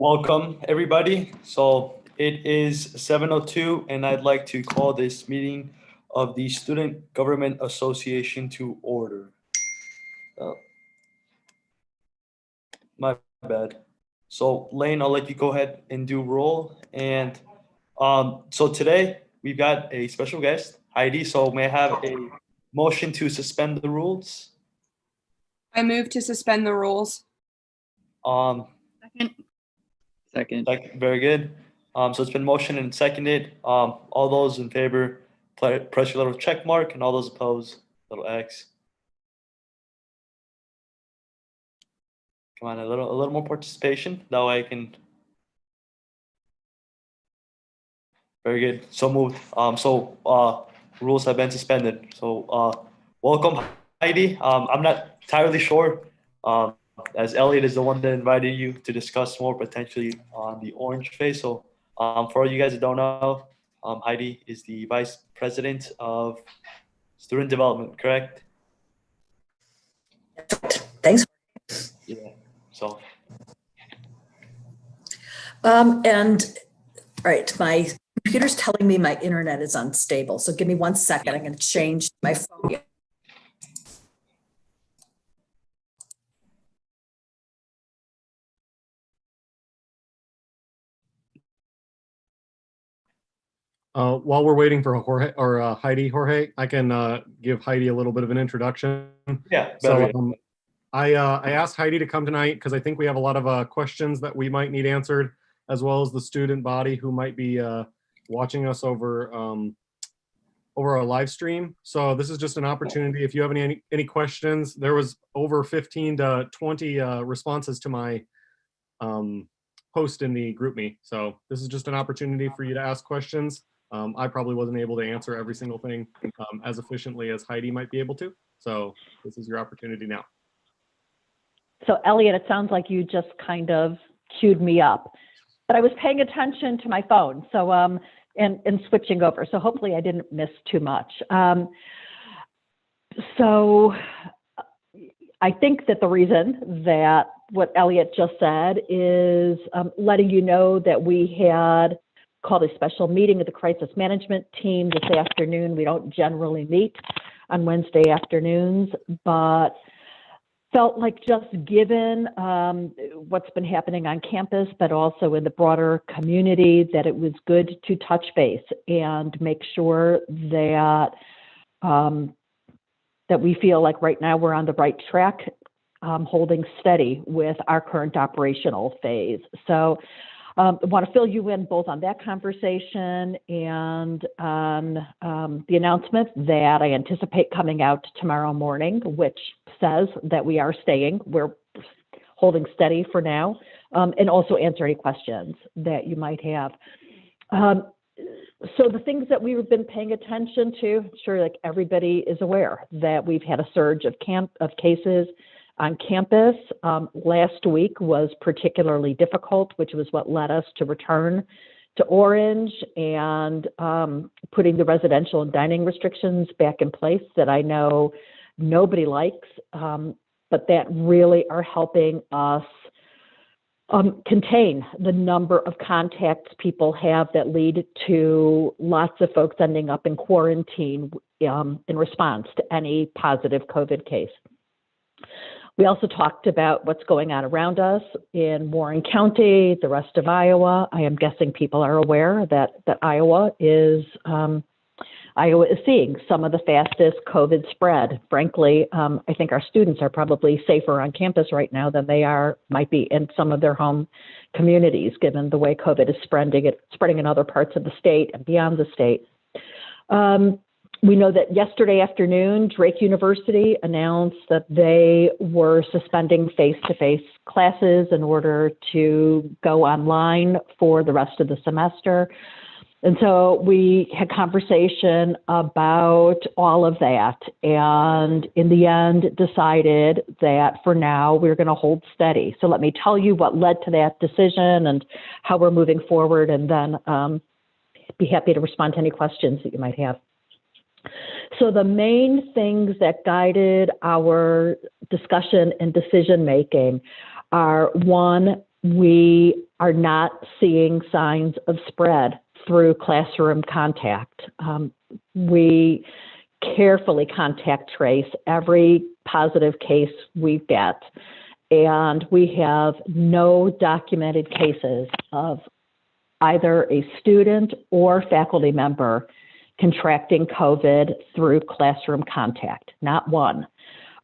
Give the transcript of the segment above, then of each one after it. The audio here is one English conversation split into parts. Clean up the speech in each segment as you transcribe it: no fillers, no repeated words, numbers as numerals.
Welcome, everybody. So it is 7:02, and I'd like to call this meeting of the Student Government Association to order. Oh, my bad. So Lane, I'll let you go ahead and do roll. And so today we've got a special guest, Heidi. So may I have a motion to suspend the rules? I move to suspend the rules. Um, Second. Very good. So it's been motioned and seconded. All those in favor, press your little check mark, and all those opposed, little X. Come on, a little more participation. That way I can. Very good. So moved. Rules have been suspended. So welcome, Heidi. I'm not entirely sure, as Elliot is the one that invited you to discuss more potentially on the orange phase. So for all you guys that don't know, Heidi is the Vice President of Student Development, correct? Thanks. Yeah. So And right, my computer's telling me my internet is unstable. So give me 1 second. I'm going to change my phone. While we're waiting for Jorge or Jorge, I can give Heidi a little bit of an introduction. yeah. So I asked Heidi to come tonight because I think we have a lot of questions that we might need answered, as well as the student body who might be watching us over our live stream. So this is just an opportunity. If you have any questions, there was over 15 to 20 responses to my post in the GroupMe. So this is just an opportunity for you to ask questions. I probably wasn't able to answer every single thing as efficiently as Heidi might be able to. So this is your opportunity now. So Elliot, it sounds like you just kind of queued me up, but I was paying attention to my phone. So and switching over. So hopefully I didn't miss too much. So I think that the reason that what Elliot just said is letting you know that we had called a special meeting of the crisis management team this afternoon. We don't generally meet on Wednesday afternoons, but felt like just given what's been happening on campus, but also in the broader community, that it was good to touch base and make sure that that we feel like right now we're on the right track, holding steady with our current operational phase. So I want to fill you in both on that conversation and on the announcement that I anticipate coming out tomorrow morning, which says that we are staying. We're holding steady for now, and also answer any questions that you might have. So the things that we've been paying attention to, I'm sure like everybody is aware that we've had a surge of cases on campus. Last week was particularly difficult, which was what led us to return to orange and putting the residential and dining restrictions back in place that I know nobody likes, but that really are helping us contain the number of contacts people have that lead to lots of folks ending up in quarantine in response to any positive COVID case. We also talked about what's going on around us in Warren County, the rest of Iowa. I am guessing people are aware that Iowa is seeing some of the fastest COVID spread. Frankly, I think our students are probably safer on campus right now than they might be in some of their home communities, given the way COVID is spreading in other parts of the state and beyond the state. We know that yesterday afternoon, Drake University announced that they were suspending face-to-face classes in order to go online for the rest of the semester. And so we had conversation about all of that, and in the end decided that for now we're going to hold steady. So let me tell you what led to that decision and how we're moving forward, and then be happy to respond to any questions that you might have. So the main things that guided our discussion and decision making are, one, We are not seeing signs of spread through classroom contact. We carefully contact trace every positive case we get, and we have no documented cases of either a student or faculty member contracting COVID through classroom contact, not one.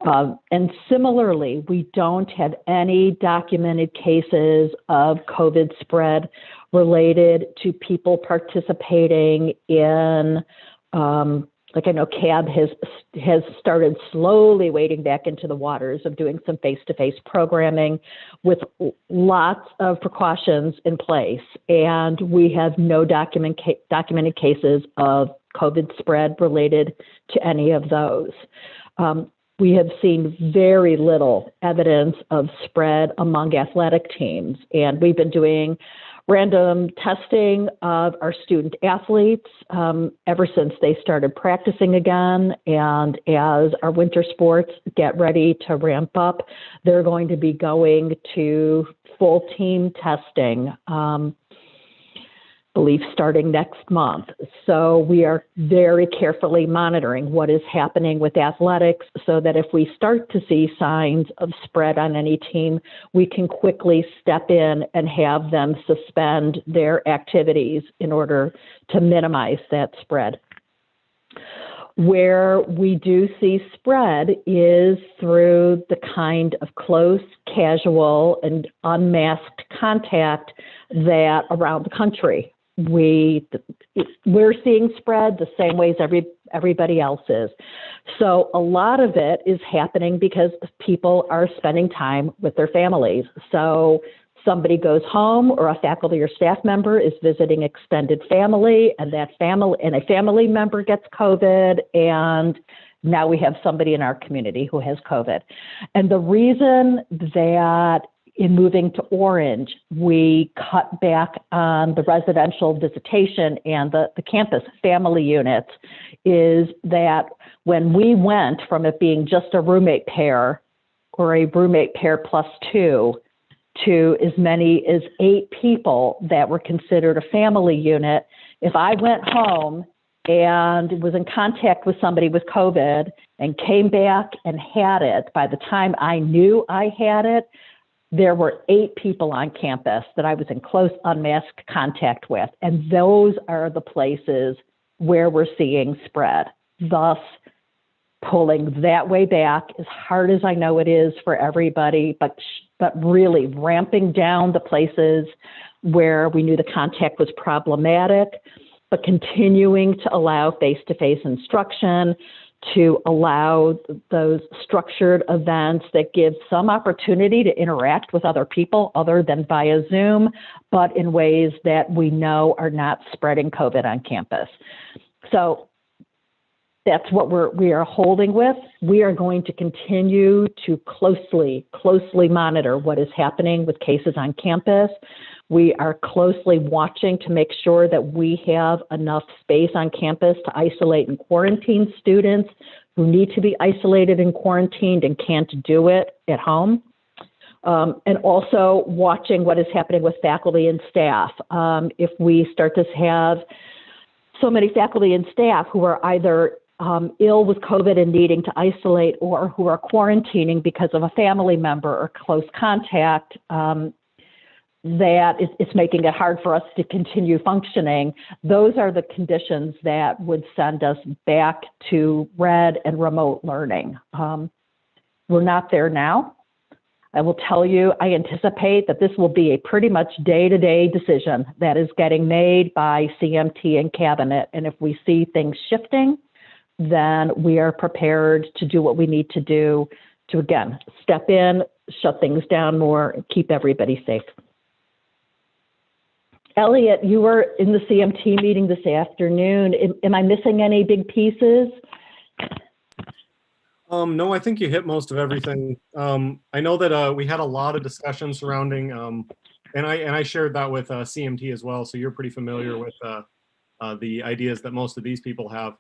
And similarly, we don't have any documented cases of COVID spread related to people participating in, like I know CAB has started slowly wading back into the waters of doing some face-to-face programming with lots of precautions in place. And we have no documented cases of COVID spread related to any of those. We have seen very little evidence of spread among athletic teams, and we've been doing random testing of our student athletes ever since they started practicing again. And as our winter sports get ready to ramp up, they're going to be going to full team testing, I believe starting next month. So we are very carefully monitoring what is happening with athletics so that if we start to see signs of spread on any team, we can quickly step in and have them suspend their activities in order to minimize that spread. Where we do see spread is through the kind of close, casual, and unmasked contact that around the country. We're seeing spread the same ways everybody else is. So a lot of it is happening because people are spending time with their families. So somebody goes home or a faculty or staff member is visiting extended family, and a family member gets COVID, and now we have somebody in our community who has COVID. And the reason that in moving to Orange, we cut back on the residential visitation and the campus family units is that when we went from it being just a roommate pair or a roommate pair plus two to as many as 8 people that were considered a family unit, if I went home and was in contact with somebody with COVID and came back and had it, by the time I knew I had it, there were 8 people on campus that I was in close unmasked contact with. And those are the places where we're seeing spread, thus pulling that way back, as hard as I know it is for everybody, but really ramping down the places where we knew the contact was problematic, but continuing to allow face-to-face instruction, to allow those structured events that give some opportunity to interact with other people other than via Zoom, but in ways that we know are not spreading COVID on campus. So that's what we are holding with. We are going to continue to closely monitor what is happening with cases on campus. We are closely watching to make sure that we have enough space on campus to isolate and quarantine students who need to be isolated and quarantined and can't do it at home. And also watching what is happening with faculty and staff. If we start to have so many faculty and staff who are either ill with COVID and needing to isolate or who are quarantining because of a family member or close contact, that it's making it hard for us to continue functioning. Those are the conditions that would send us back to red and remote learning. We're not there now. I will tell you, I anticipate that this will be a pretty much day-to-day decision that is getting made by CMT and cabinet. And if we see things shifting, then we are prepared to do what we need to do to, again, step in, shut things down more, and keep everybody safe. Elliot, you were in the CMT meeting this afternoon. Am I missing any big pieces? No, I think you hit most of everything. I know that we had a lot of discussion surrounding, and I shared that with CMT as well. So you're pretty familiar with the ideas that most of these people have.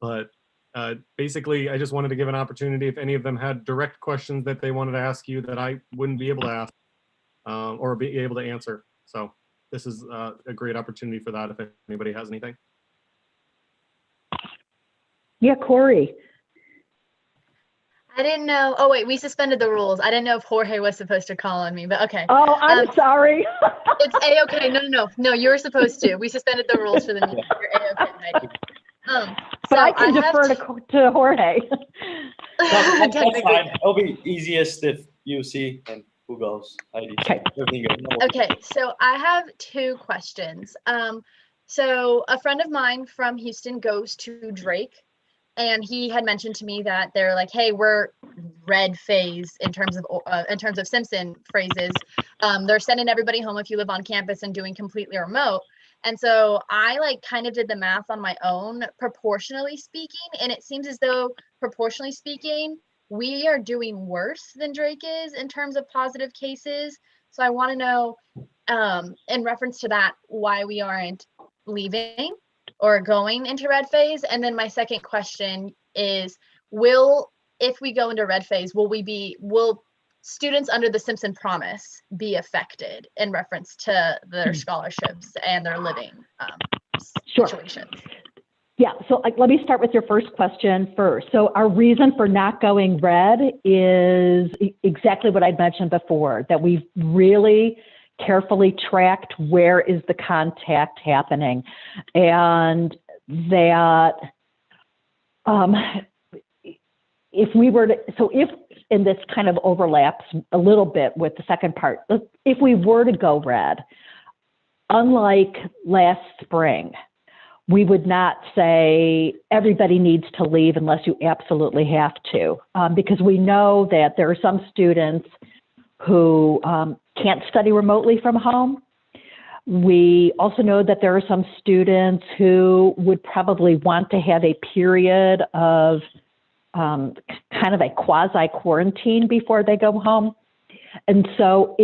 But basically, I just wanted to give an opportunity if any of them had direct questions that they wanted to ask you that I wouldn't be able to ask. or be able to answer. So this is a great opportunity for that if anybody has anything. Yeah, Corey. I didn't know. Oh, wait, we suspended the rules. I didn't know if Jorge was supposed to call on me, but okay. Oh, I'm sorry. It's A-okay. No, you were supposed to. We suspended the rules for the meeting. You're A-okay, Heidi. But So I can have defer to Jorge. That's Technically. fine. It'll be easiest if you see and who goes. Heidi. Okay. Everything good. No worries. Okay, so I have two questions. So a friend of mine from Houston goes to Drake, and he had mentioned to me that they're like, "Hey, we're red phase in terms of Simpson phrases. They're sending everybody home if you live on campus and doing completely remote." And so I like kind of did the math on my own, proportionally speaking, and it seems as though proportionally speaking, we are doing worse than Drake is in terms of positive cases. So I want to know, in reference to that, why we aren't leaving or going into red phase. And then my second question is, if we go into red phase, will students under the Simpson Promise be affected in reference to their scholarships and their living Sure. situations? Yeah, so let me start with your first question first. So our reason for not going red is exactly what I'd mentioned before, that we've really carefully tracked where is the contact happening, and that if and this kind of overlaps a little bit with the second part, if we were to go red, unlike last spring, we would not say everybody needs to leave unless you absolutely have to, because we know that there are some students who can't study remotely from home. We also know that there are some students who would probably want to have a period of kind of a quasi-quarantine before they go home. And so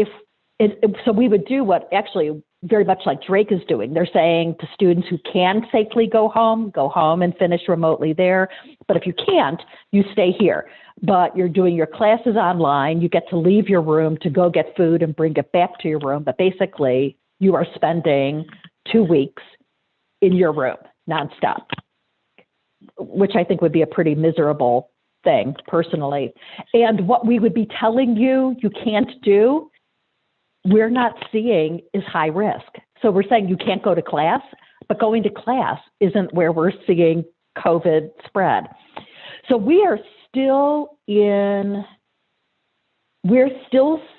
so we would do what actually very much like Drake is doing. They're saying to students who can safely go home and finish remotely there. But if you can't, you stay here. But you're doing your classes online. You get to leave your room to go get food and bring it back to your room. But basically, you are spending 2 weeks in your room nonstop, which I think would be a pretty miserable thing personally. And what we would be telling you can't do, we're not seeing is high risk. So we're saying you can't go to class, but going to class isn't where we're seeing COVID spread. So we're still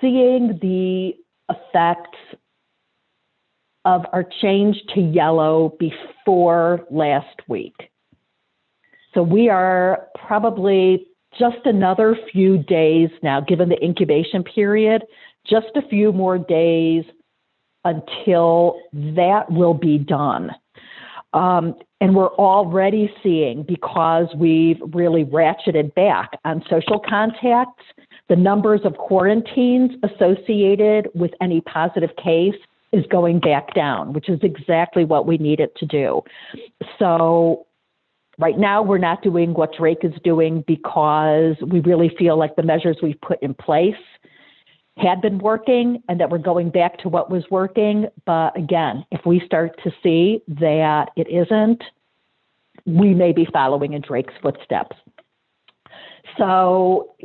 seeing the effects of our change to yellow before last week. So we are probably just another few days now, given the incubation period, just a few more days until that will be done. And we're already seeing, because we've really ratcheted back on social contacts, the numbers of quarantines associated with any positive case is going back down, which is exactly what we need it to do. So right now, we're not doing what Drake is doing because we really feel like the measures we've put in place had been working and that we're going back to what was working. But again, if we start to see that it isn't, we may be following in Drake's footsteps. So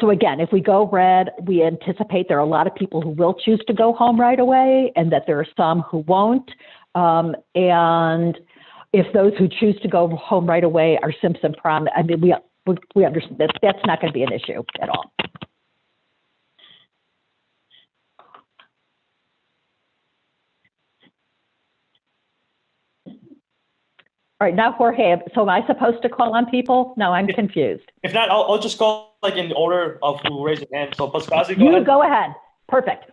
again, if we go red, we anticipate there are a lot of people who will choose to go home right away and that there are some who won't. And if those who choose to go home right away are Simpson Prom, I mean, we understand that that's not going to be an issue at all. All right, now Jorge, so am I supposed to call on people? No, I'm confused. If not, I'll just call like in order of who raised their hand. So Pascazi, go You ahead. go ahead. Perfect.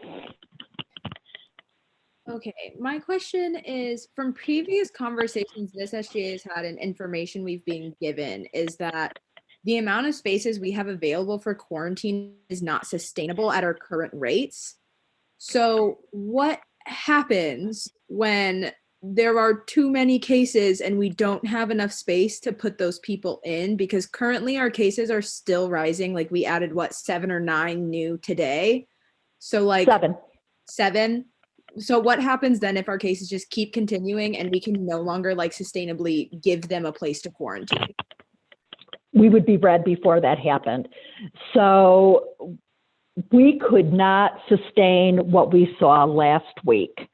Okay, my question is, from previous conversations this SGA has had and information we've been given, is that the amount of spaces we have available for quarantine is not sustainable at our current rates. So what happens when there are too many cases and we don't have enough space to put those people in? Because currently our cases are still rising. Like we added 7 or 9 new today. So like 7. 7. So what happens then if our cases just keep continuing and we can no longer like sustainably give them a place to quarantine? We would be red before that happened. So we could not sustain what we saw last week.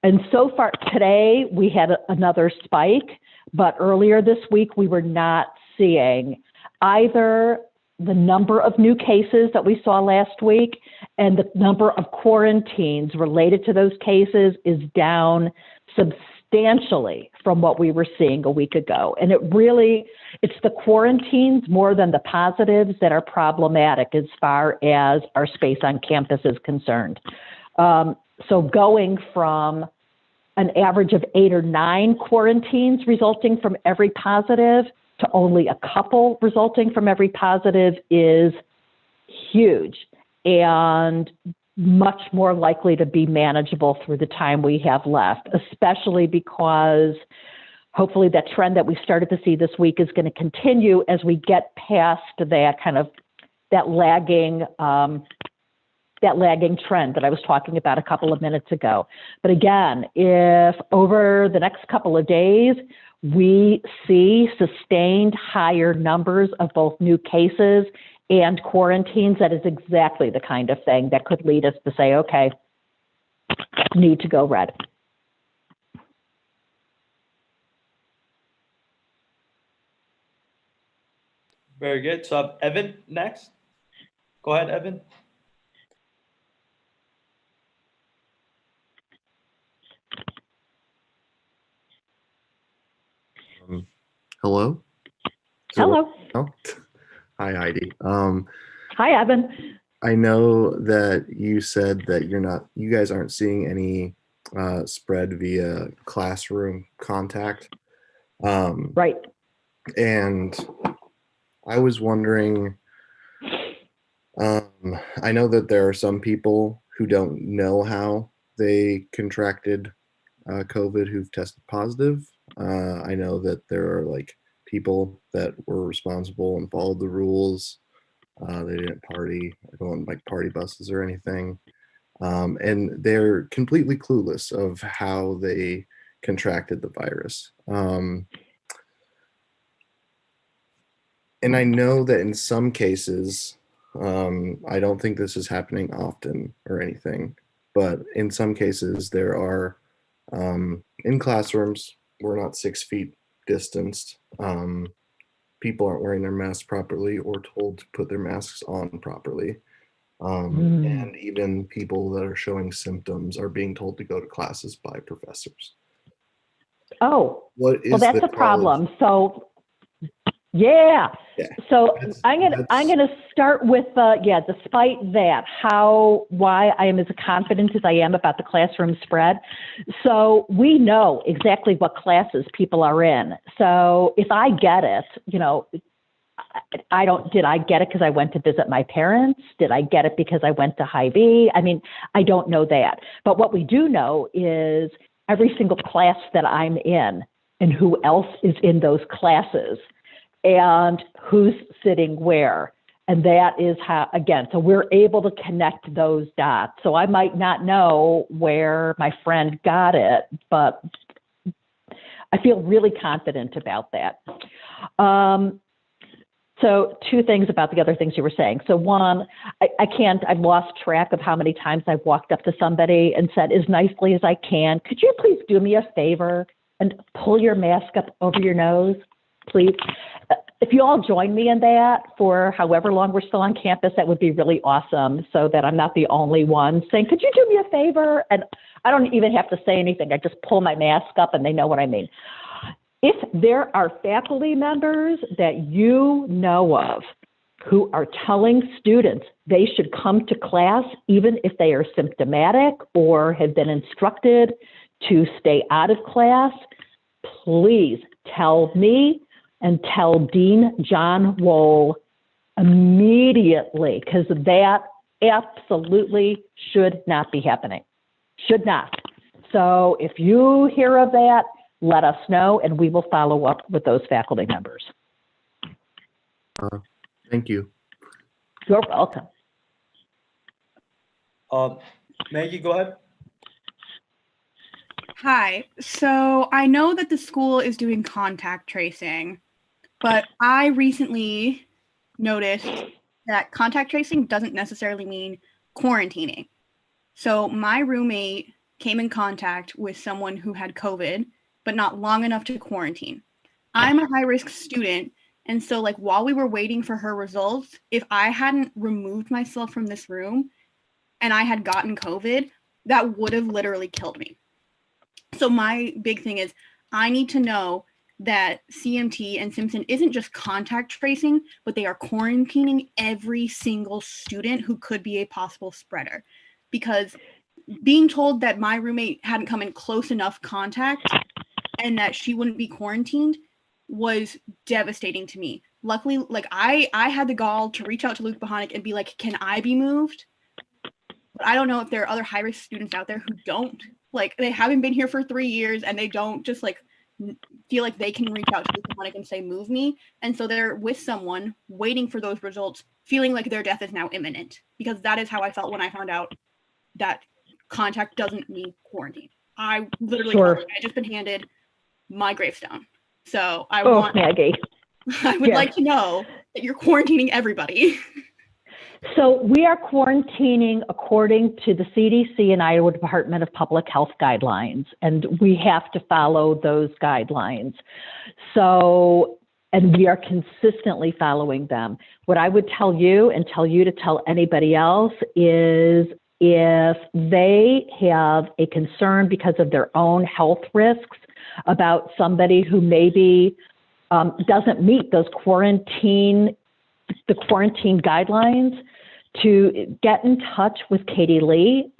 And so far today, we had another spike, but earlier this week, we were not seeing either the number of new cases that we saw last week and the number of quarantines related to those cases is down substantially from what we were seeing a week ago. And it's the quarantines more than the positives that are problematic as far as our space on campus is concerned. So going from an average of 8 or 9 quarantines resulting from every positive to only a couple resulting from every positive is huge and much more likely to be manageable through the time we have left, especially because hopefully that trend that we started to see this week is going to continue as we get past that lagging trend that I was talking about a couple of minutes ago. But again, if over the next couple of days, we see sustained higher numbers of both new cases and quarantines, that is exactly the kind of thing that could lead us to say, okay, need to go red. Very good. So Evan next. Go ahead, Evan. Hello? Hello. Oh, hi, Heidi. Hi, Evan. I know that you said that you guys aren't seeing any spread via classroom contact. Right. And I was wondering, I know that there are some people who don't know how they contracted COVID who've tested positive. I know that there are like people that were responsible and followed the rules. They didn't go on like party buses or anything. And they're completely clueless of how they contracted the virus. And I know that in some cases, I don't think this is happening often or anything, but in some cases there are, in classrooms, we're not 6 feet distanced. People aren't wearing their masks properly or told to put their masks on properly. And even people that are showing symptoms are being told to go to classes by professors. Oh, What is well, that's the a problem. So, yeah. So I'm gonna start with despite that, why I am as confident as I am about the classroom spread. So we know exactly what classes people are in. So if I get it, did I get it because I went to visit my parents? Did I get it because I went to Hy-Vee? I mean, I don't know that. But what we do know is every single class that I'm in and who else is in those classes and who's sitting where. And that is how, again, so we're able to connect those dots. So I might not know where my friend got it, but I feel really confident about that. So 2 things about the other things you were saying. So one, I've lost track of how many times I've walked up to somebody and said as nicely as I can, could you please do me a favor and pull your mask up over your nose, please? If you all join me in that for however long we're still on campus, that would be really awesome so that I'm not the only one saying, could you do me a favor? And I don't even have to say anything. I just pull my mask up and they know what I mean. If there are faculty members that you know of who are telling students they should come to class, even if they are symptomatic or have been instructed to stay out of class, please tell me and tell Dean John Wohl immediately, because that absolutely should not be happening. Should not. So if you hear of that, let us know and we will follow up with those faculty members. Thank you. You're welcome. Maggie, go ahead. Hi. So I know that the school is doing contact tracing, but I recently noticed that contact tracing doesn't necessarily mean quarantining. So my roommate came in contact with someone who had COVID, but not long enough to quarantine. I'm a high-risk student, and so like while we were waiting for her results, if I hadn't removed myself from this room and I had gotten COVID, that would have literally killed me. So my big thing is I need to know that CMT and Simpson isn't just contact tracing, but they are quarantining every single student who could be a possible spreader. Because being told that my roommate hadn't come in close enough contact and that she wouldn't be quarantined was devastating to me. Luckily, like I had the gall to reach out to Luke Bohonic and be like, can I be moved? But I don't know if there are other high-risk students out there who don't. Like they haven't been here for 3 years and they don't just like feel like they can reach out to Luke Bohonic and say, move me. And so they're with someone waiting for those results, feeling like their death is now imminent. Because that is how I felt when I found out that contact doesn't mean quarantine. I literally Sure. felt like I just been handed my gravestone. So I Maggie. I would Yeah. like to know that you're quarantining everybody. So we are quarantining according to the CDC and Iowa Department of Public Health guidelines, and we have to follow those guidelines. So, and we are consistently following them. What I would tell you and tell you to tell anybody else is if they have a concern because of their own health risks about somebody who maybe doesn't meet those quarantine guidelines, to get in touch with Katie Lee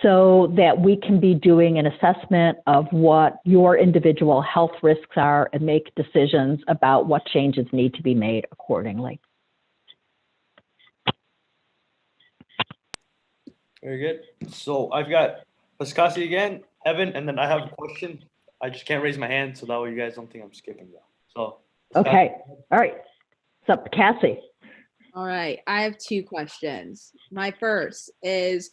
so that we can be doing an assessment of what your individual health risks are and make decisions about what changes need to be made accordingly. Very good. So I've got Pascasi again, Evan, and then I have a question. I just can't raise my hand, so that way you guys don't think I'm skipping that. So Okay. All right. What's up, Cassie? All right, I have 2 questions. My first is,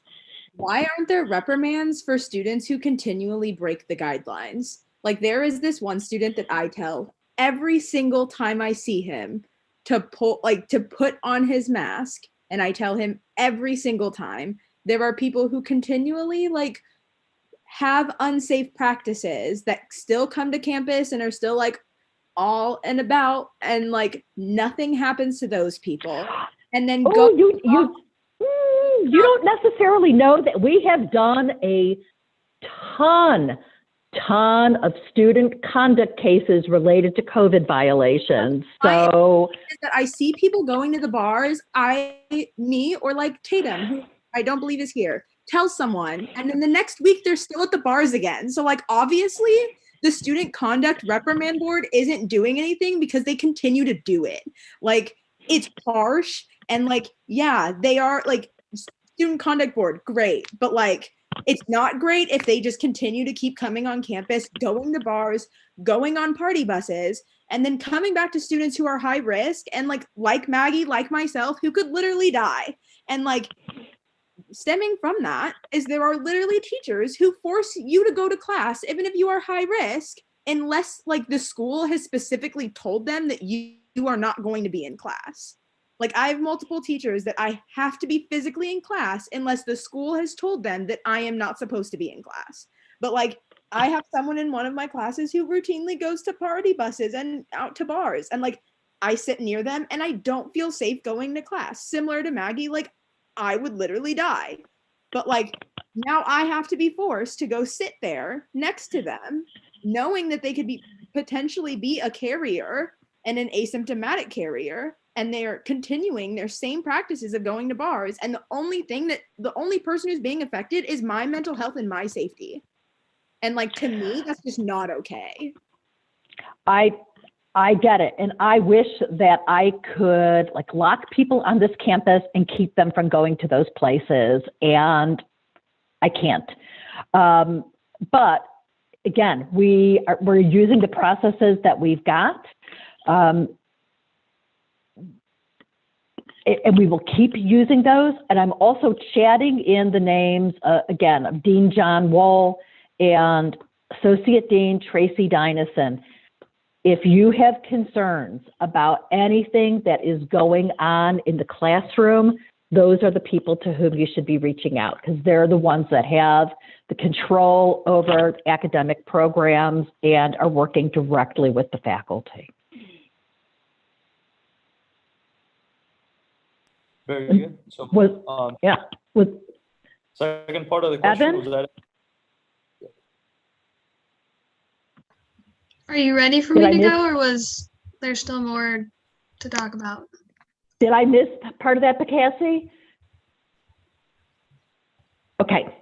why aren't there reprimands for students who continually break the guidelines? Like there is this one student that I tell every single time I see him to put on his mask, and I tell him every single time. There are people who continually like have unsafe practices that still come to campus and are still like all and about, and like nothing happens to those people, and then you don't necessarily know that we have done a ton of student conduct cases related to COVID violations. So that I see people going to the bars, me or like Tatum, who I don't believe is here, tell someone, and then the next week they're still at the bars again. So like obviously the student conduct reprimand board isn't doing anything because they continue to do it. Like it's harsh, and like, yeah, they are like student conduct board, great. But like, it's not great if they just continue to keep coming on campus, going to bars, going on party buses, and then coming back to students who are high risk and like Maggie, like myself, who could literally die. And like, stemming from that is there are literally teachers who force you to go to class even if you are high risk, unless like the school has specifically told them that you are not going to be in class. Like I have multiple teachers that I have to be physically in class unless the school has told them that I am not supposed to be in class. But like I have someone in one of my classes who routinely goes to party buses and out to bars, and like I sit near them and I don't feel safe going to class. Similar to Maggie, like I would literally die. But like now I have to be forced to go sit there next to them, knowing that they could be potentially be a carrier and an asymptomatic carrier, and they're continuing their same practices of going to bars. And the only person who's being affected is my mental health and my safety. And like to me, that's just not okay. I get it. And I wish that I could like lock people on this campus and keep them from going to those places. And I can't. But again, we're using the processes that we've got. and we will keep using those. And I'm also chatting in the names, again, of Dean John Wall and Associate Dean Tracy Dynison. If you have concerns about anything that is going on in the classroom, those are the people to whom you should be reaching out, because they're the ones that have the control over academic programs and are working directly with the faculty. Very good. So, Yeah. Was second part of the question Evan? was that. Are you ready for Did me I to miss- go, or was there still more to talk about? Did I miss part of that, Cassie? Okay.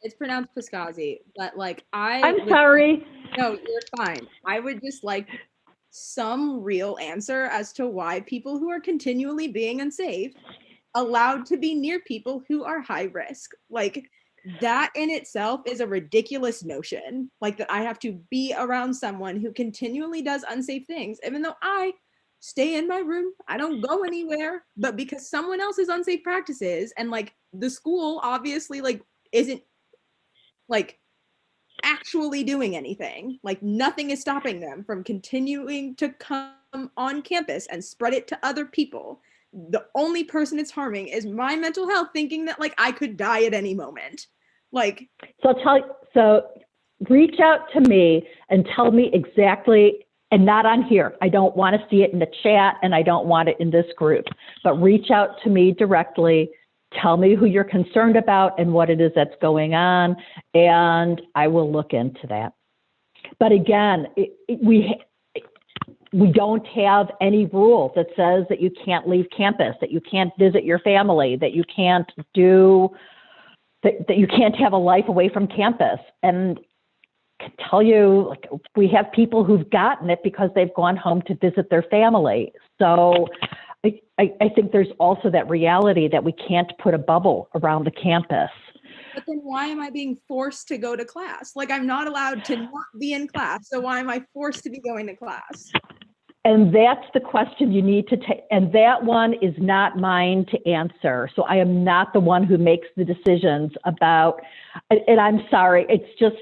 It's pronounced Piscazzi, but like I'm sorry. No, you're fine. I would just like some real answer as to why people who are continually being unsafe allowed to be near people who are high risk. Like that in itself is a ridiculous notion. Like that I have to be around someone who continually does unsafe things, even though I stay in my room, I don't go anywhere, but because someone else's unsafe practices and like the school obviously like isn't like actually doing anything, like nothing is stopping them from continuing to come on campus and spread it to other people. The only person it's harming is my mental health, thinking that like I could die at any moment. Like, so reach out to me and tell me exactly, and not on here. I don't want to see it in the chat and I don't want it in this group, but reach out to me directly. Tell me who you're concerned about and what it is that's going on, and I will look into that. But again, we don't have any rule that says that you can't leave campus, that you can't visit your family, that you can't that you can't have a life away from campus. And I can tell you, like, we have people who've gotten it because they've gone home to visit their family. So I think there's also that reality that we can't put a bubble around the campus. but then why am I being forced to go to class? Like I'm not allowed to not be in class. So why am I forced to be going to class? And that's the question you need to take. And that one is not mine to answer. So I am not the one who makes the decisions about, and I'm sorry, it's just,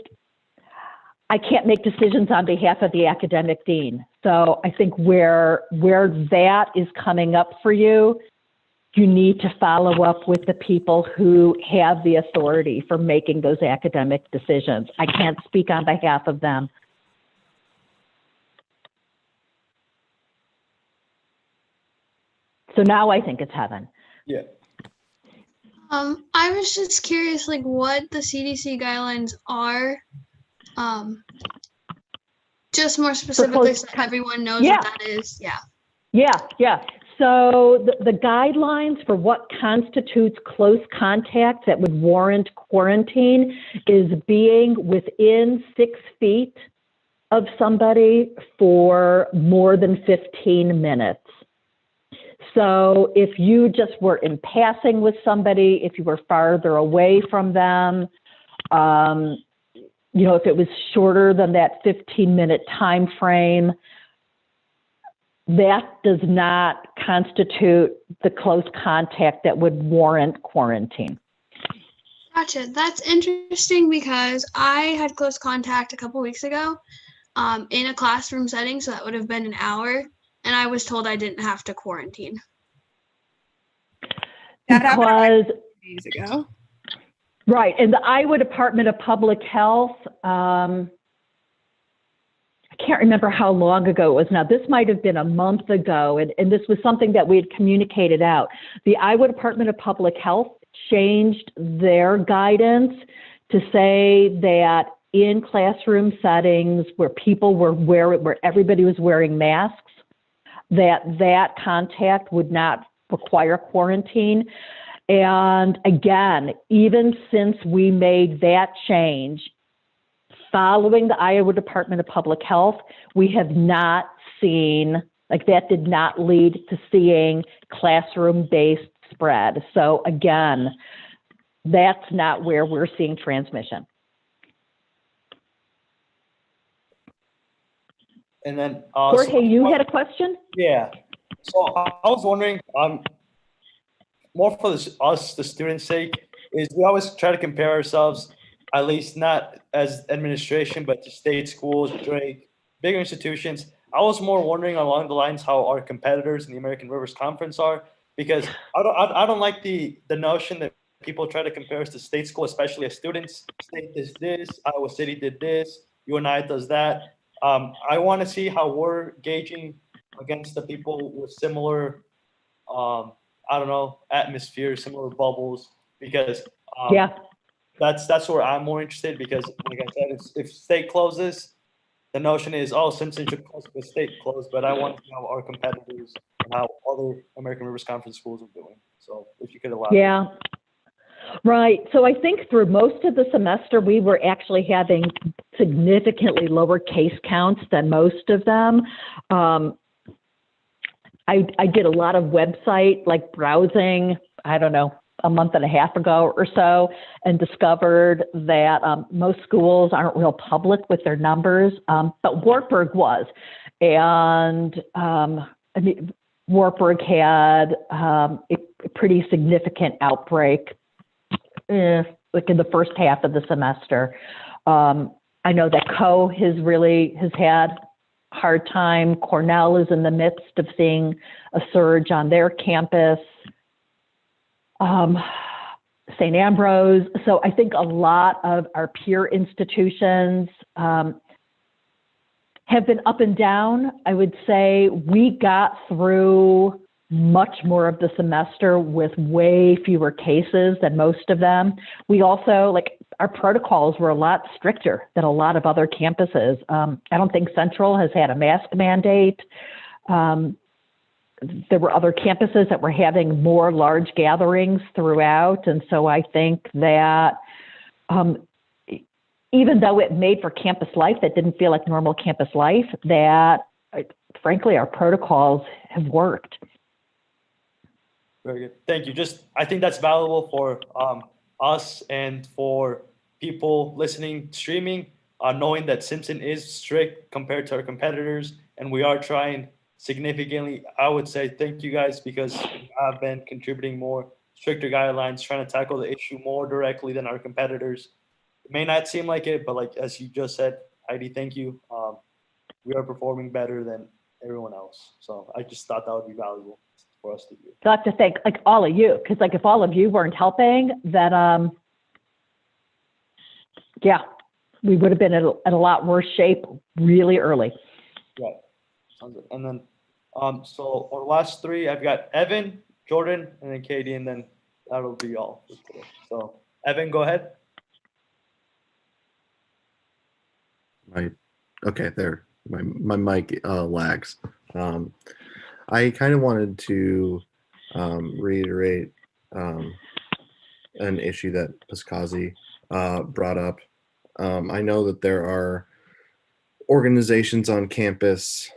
I can't make decisions on behalf of the academic dean. So I think where that is coming up for you, you need to follow up with the people who have the authority for making those academic decisions. I can't speak on behalf of them. So now I think it's heaven. Yeah. I was just curious, like, what the CDC guidelines are. Just more specifically, so everyone knows what that is. Yeah. So the guidelines for what constitutes close contact that would warrant quarantine is being within 6 feet of somebody for more than 15 minutes. So if you just were in passing with somebody, if you were farther away from them, if it was shorter than that 15-minute time frame, that does not constitute the close contact that would warrant quarantine. Gotcha. That's interesting because I had close contact a couple weeks ago in a classroom setting, so that would have been an hour, and I was told I didn't have to quarantine. That happened Because, days ago. right, and the Iowa Department of Public Health, I can't remember how long ago it was now. This might have been a month ago, and this was something that we had communicated out. The Iowa Department of Public Health changed their guidance to say that in classroom settings where where everybody was wearing masks, that contact would not require quarantine. And again, even since we made that change, following the Iowa Department of Public Health, we have not seen, like that did not lead to seeing classroom-based spread. So again, that's not where we're seeing transmission. And then Jorge, you had a question? Yeah. So I was wondering, more for us, the students' sake, is we always try to compare ourselves, at least not as administration, but to state schools, Drake, bigger institutions. I was more wondering along the lines how our competitors in the American Rivers Conference are, because I don't like the notion that people try to compare us to state school, especially as students. State does this, Iowa City did this, UNI does that. I want to see how we're gauging against the people with similar, I don't know, atmosphere, similar bubbles, because Yeah. that's where I'm more interested. Because, like I said, if state closes, the notion is, oh, Simpson should close because state closed. But I want to know our competitors and how other American Rivers Conference schools are doing. So if you could elaborate. Yeah. Right. So I think through most of the semester, we were actually having significantly lower case counts than most of them. I did a lot of website like browsing, I don't know, a month and a half ago or so, and discovered that most schools aren't real public with their numbers, but Wartburg was. And I mean, Wartburg had a pretty significant outbreak like in the first half of the semester. I know that Co has had a hard time. Cornell is in the midst of seeing a surge on their campus. St. Ambrose. So I think a lot of our peer institutions have been up and down. I would say we got through much more of the semester with way fewer cases than most of them. We also, like, our protocols were a lot stricter than a lot of other campuses. I don't think Central has had a mask mandate. There were other campuses that were having more large gatherings throughout. And so I think that even though it made for campus life that didn't feel like normal campus life, that frankly, our protocols have worked. Very good. Thank you. I think that's valuable for us and for people listening, streaming, knowing that Simpson is strict compared to our competitors, and we are trying significantly. I would say thank you guys, because we have been contributing more stricter guidelines, trying to tackle the issue more directly than our competitors. It may not seem like it, but like as you just said, Heidi, thank you. We are performing better than everyone else. So I just thought that would be valuable for us to do. So I have to thank like all of you, because like if all of you weren't helping, then yeah, we would have been at a lot worse shape really early. Right. Sounds good. And then so our last three, I've got Evan, Jordan, and then Katie, and then that'll be all for today. So Evan, go ahead. Okay, there. My mic lags. I kind of wanted to reiterate an issue that Piscazi brought up. I know that there are organizations on campus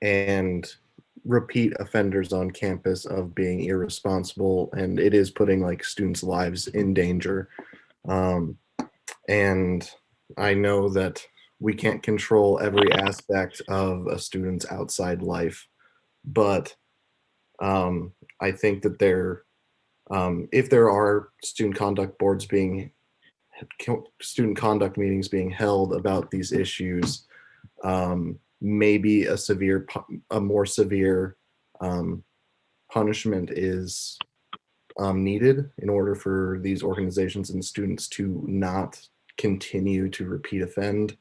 and repeat offenders on campus of being irresponsible, and it is putting like students' lives in danger. And I know that we can't control every aspect of a student's outside life, but I think that if there are student conduct meetings being held about these issues, maybe a more severe punishment is needed in order for these organizations and students to not continue to repeat offend.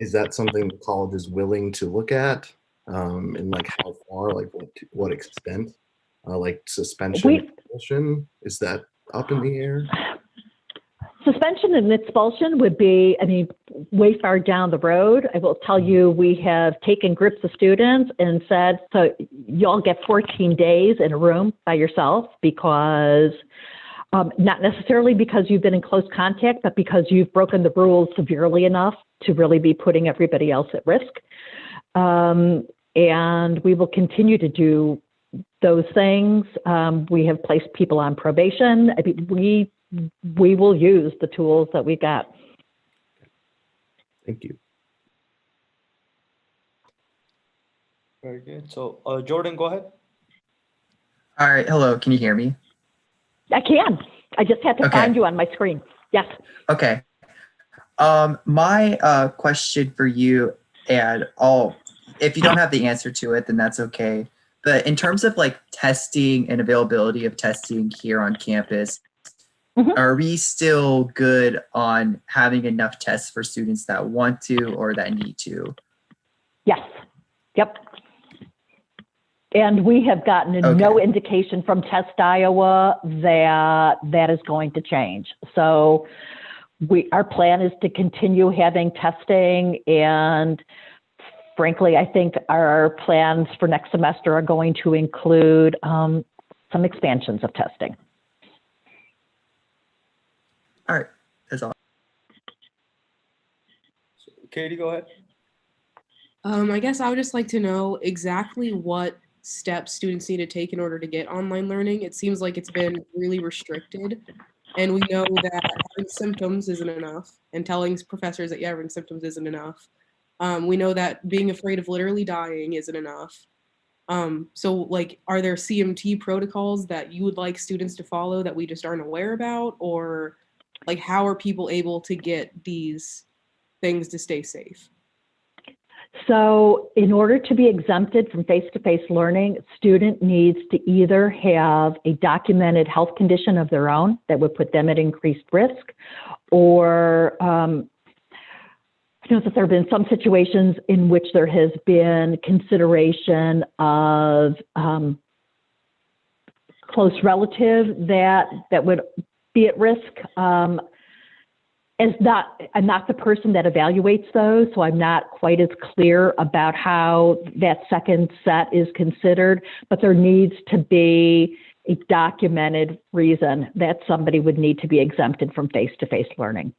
Is that something the college is willing to look at? And like how far, like what extent, like suspension, expulsion, is that up in the air? Suspension and expulsion would be, I mean, way far down the road. I will tell you, we have taken groups of students and said, so y'all get 14 days in a room by yourself, because not necessarily because you've been in close contact, but because you've broken the rules severely enough to really be putting everybody else at risk. And we will continue to do those things. We have placed people on probation. I mean, we will use the tools that we got. Thank you. Very good. So Jordan, go ahead. All right, hello, can you hear me? I can. I just had to Okay. find you on my screen. Yes. Okay. My question for you, and if you don't have the answer to it, then that's okay. But in terms of like testing and availability of testing here on campus, Mhm. are we still good on having enough tests for students that want to or that need to? Yes. Yep. And we have gotten no Okay. indication from Test Iowa that that is going to change. So our plan is to continue having testing, and frankly, I think our plans for next semester are going to include some expansions of testing. All right, that's all. Katie, go ahead. I guess I would just like to know exactly what steps students need to take in order to get online learning. It seems like it's been really restricted, and we know that having symptoms isn't enough, and telling professors that you're having symptoms isn't enough. We know that being afraid of literally dying isn't enough. So like, are there CMT protocols that you would like students to follow that we just aren't aware about? Or like, how are people able to get these things to stay safe? So in order to be exempted from face-to-face learning, student needs to either have a documented health condition of their own that would put them at increased risk, or I know that there have been some situations in which there has been consideration of close relative that would be at risk. I'm not the person that evaluates those, so I'm not quite as clear about how that second set is considered, but there needs to be a documented reason that somebody would need to be exempted from face-to-face learning.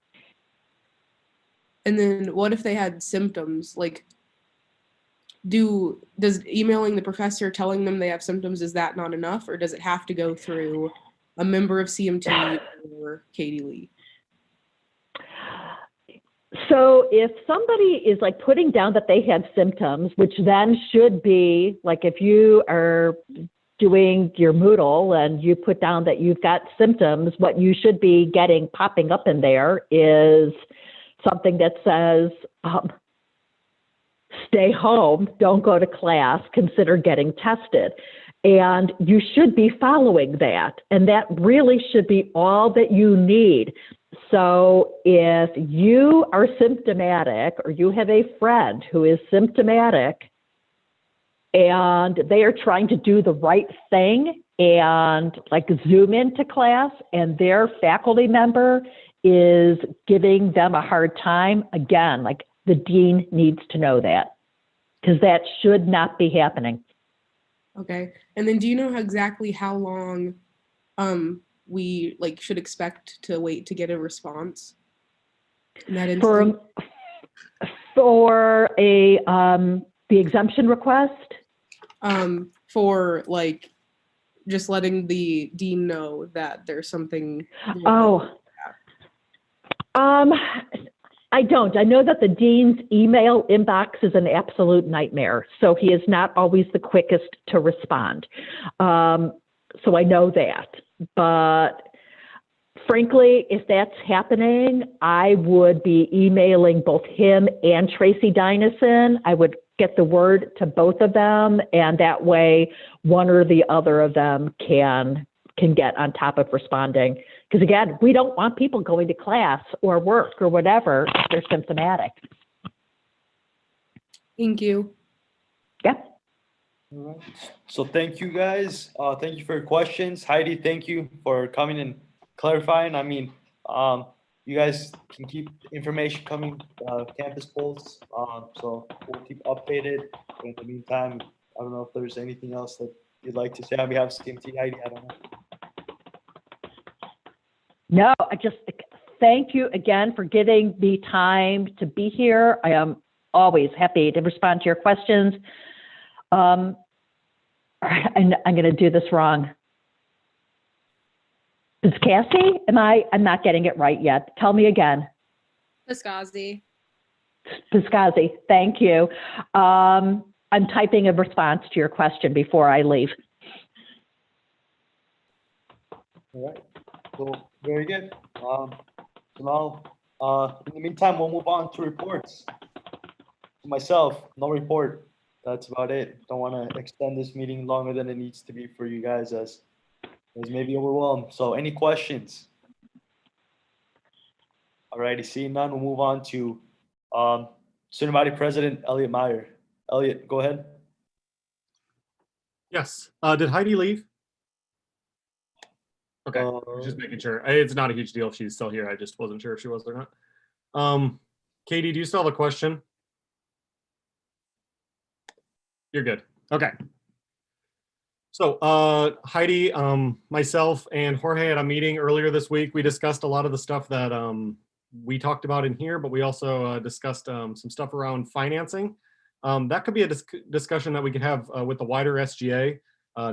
And then what if they had symptoms? Like, does emailing the professor telling them they have symptoms, is that not enough? Or does it have to go through a member of CMT or Katie Lee? So if somebody is like putting down that they have symptoms, which then should be like if you are doing your Moodle and you put down that you've got symptoms, what you should be getting popping up in there is something that says, stay home, don't go to class, consider getting tested. And you should be following that. And that really should be all that you need. So if you are symptomatic or you have a friend who is symptomatic and they are trying to do the right thing and like Zoom into class and their faculty member is giving them a hard time, again, like the dean needs to know that because that should not be happening. Okay. And then do you know exactly how long we like should expect to wait to get a response in that instance? For a the exemption request? For like just letting the dean know that there's something. I don't. I know that the dean's email inbox is an absolute nightmare, so he is not always the quickest to respond. So I know that. But frankly, if that's happening, I would be emailing both him and Tracy Dynison. I would get the word to both of them, and that way one or the other of them can get on top of responding. Because again, we don't want people going to class or work or whatever if they're symptomatic. Thank you. Yep. All right. So thank you guys. Thank you for your questions. Heidi, thank you for coming and clarifying. I mean, you guys can keep information coming, campus polls. So we'll keep updated. In the meantime, I don't know if there's anything else that you'd like to say on behalf of CMT, Heidi. I don't know. No, I just thank you again for giving me time to be here. I am always happy to respond to your questions. And I'm going to do this wrong. Piscassi? I'm not getting it right yet. Tell me again. Piscassi. Piscassi, thank you. I'm typing a response to your question before I leave. All right. So very good. So now, in the meantime, we'll move on to reports. For myself, no report. That's about it. Don't want to extend this meeting longer than it needs to be for you guys as maybe overwhelmed. So any questions? Alrighty, seeing none, we'll move on to Student Body President Elliot Meyer. Elliot, go ahead. Yes. Did Heidi leave? Okay, just making sure. It's not a huge deal if she's still here. I just wasn't sure if she was or not. Katie, do you still have a question? You're good. Okay. So Heidi, myself, and Jorge had a meeting earlier this week. We discussed a lot of the stuff that we talked about in here, but we also discussed some stuff around financing. That could be a discussion that we could have with the wider SGA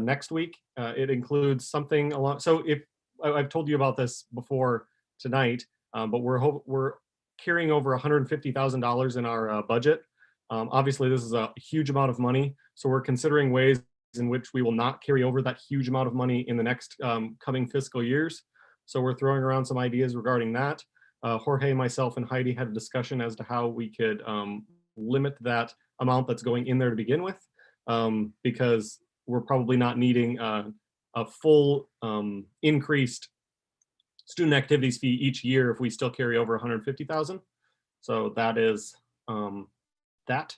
next week. It includes something along. So if I've told you about this before tonight, but we're carrying over $150,000 in our budget. Obviously, this is a huge amount of money, so we're considering ways in which we will not carry over that huge amount of money in the next coming fiscal years. So we're throwing around some ideas regarding that. Jorge, myself, and Heidi had a discussion as to how we could limit that amount that's going in there to begin with, because we're probably not needing a full increased student activities fee each year if we still carry over 150,000. So that is that.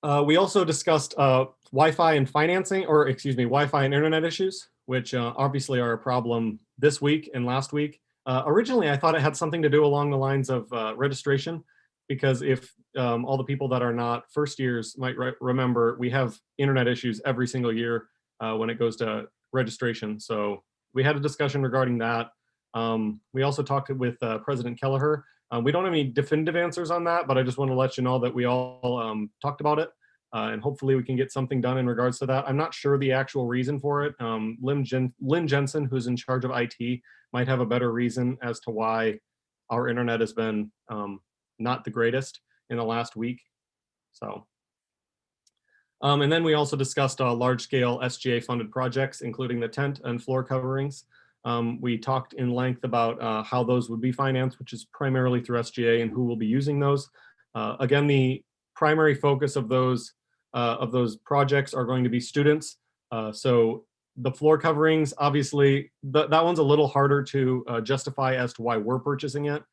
We also discussed Wi-Fi and financing, or excuse me, Wi-Fi and internet issues, which obviously are a problem this week and last week. Originally, I thought it had something to do along the lines of registration, because if all the people that are not first years might remember, we have internet issues every single year when it goes to registration. So we had a discussion regarding that. We also talked with President Kelleher. We don't have any definitive answers on that, but I just want to let you know that we all talked about it, and hopefully we can get something done in regards to that. I'm not sure the actual reason for it. Lynn Jensen, who's in charge of IT, might have a better reason as to why our internet has been not the greatest in the last week. So, and then we also discussed large-scale SGA funded projects, including the tent and floor coverings. We talked in length about how those would be financed, which is primarily through SGA, and who will be using those. Again, the primary focus of those projects are going to be students. So the floor coverings, obviously, that one's a little harder to justify as to why we're purchasing it.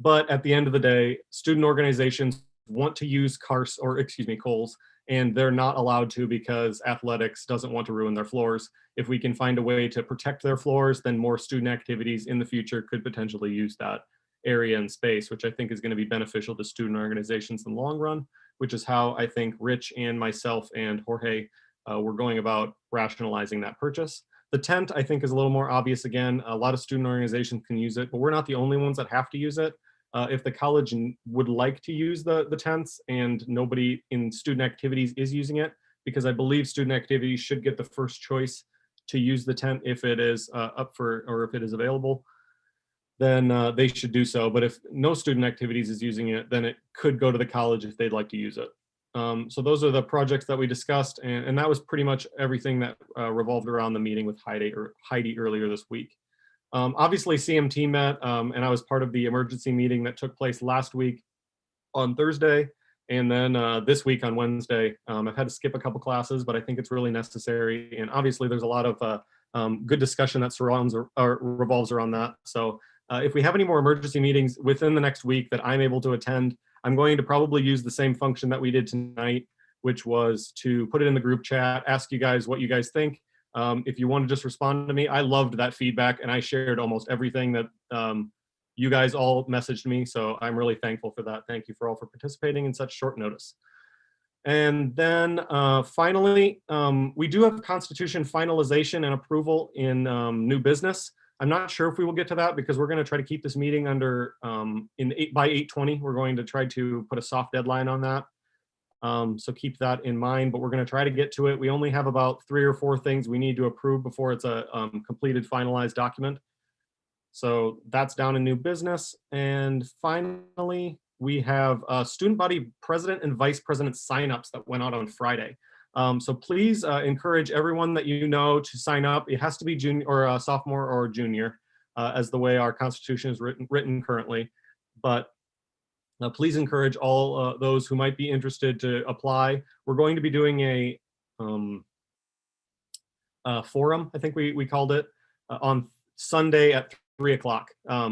But at the end of the day, student organizations want to use Kohl's, and they're not allowed to because athletics doesn't want to ruin their floors. If we can find a way to protect their floors, then more student activities in the future could potentially use that area and space, which I think is going to be beneficial to student organizations in the long run, which is how I think Rich and myself and Jorge were going about rationalizing that purchase. The tent, I think, is a little more obvious. Again, a lot of student organizations can use it, but we're not the only ones that have to use it. If the college would like to use the tents and nobody in student activities is using it, because I believe student activities should get the first choice to use the tent if it is up for, or if it is available, then they should do so. But if no student activities is using it, then it could go to the college if they'd like to use it. So those are the projects that we discussed, and that was pretty much everything that revolved around the meeting with Heidi earlier this week. Obviously, CMT met, and I was part of the emergency meeting that took place last week on Thursday, and then this week on Wednesday. I've had to skip a couple classes, but I think it's really necessary. And obviously, there's a lot of good discussion that surrounds or revolves around that. So if we have any more emergency meetings within the next week that I'm able to attend, I'm going to probably use the same function that we did tonight, which was to put it in the group chat, ask you guys what you guys think. If you want to just respond to me, I loved that feedback, and I shared almost everything that you guys all messaged me. So I'm really thankful for that. Thank you for all for participating in such short notice. And then finally, we do have Constitution finalization and approval in new business. I'm not sure if we will get to that because we're going to try to keep this meeting under by 8:20. We're going to try to put a soft deadline on that. So keep that in mind, but we're going to try to get to it. We only have about 3 or 4 things we need to approve before it's a completed, finalized document. So that's down in new business. And finally, we have student body president and vice president signups that went out on Friday. So please encourage everyone that you know to sign up. It has to be junior or sophomore or junior, as the way our Constitution is written currently. But please encourage all those who might be interested to apply. We're going to be doing a forum, I think we called it, on Sunday at 3 o'clock.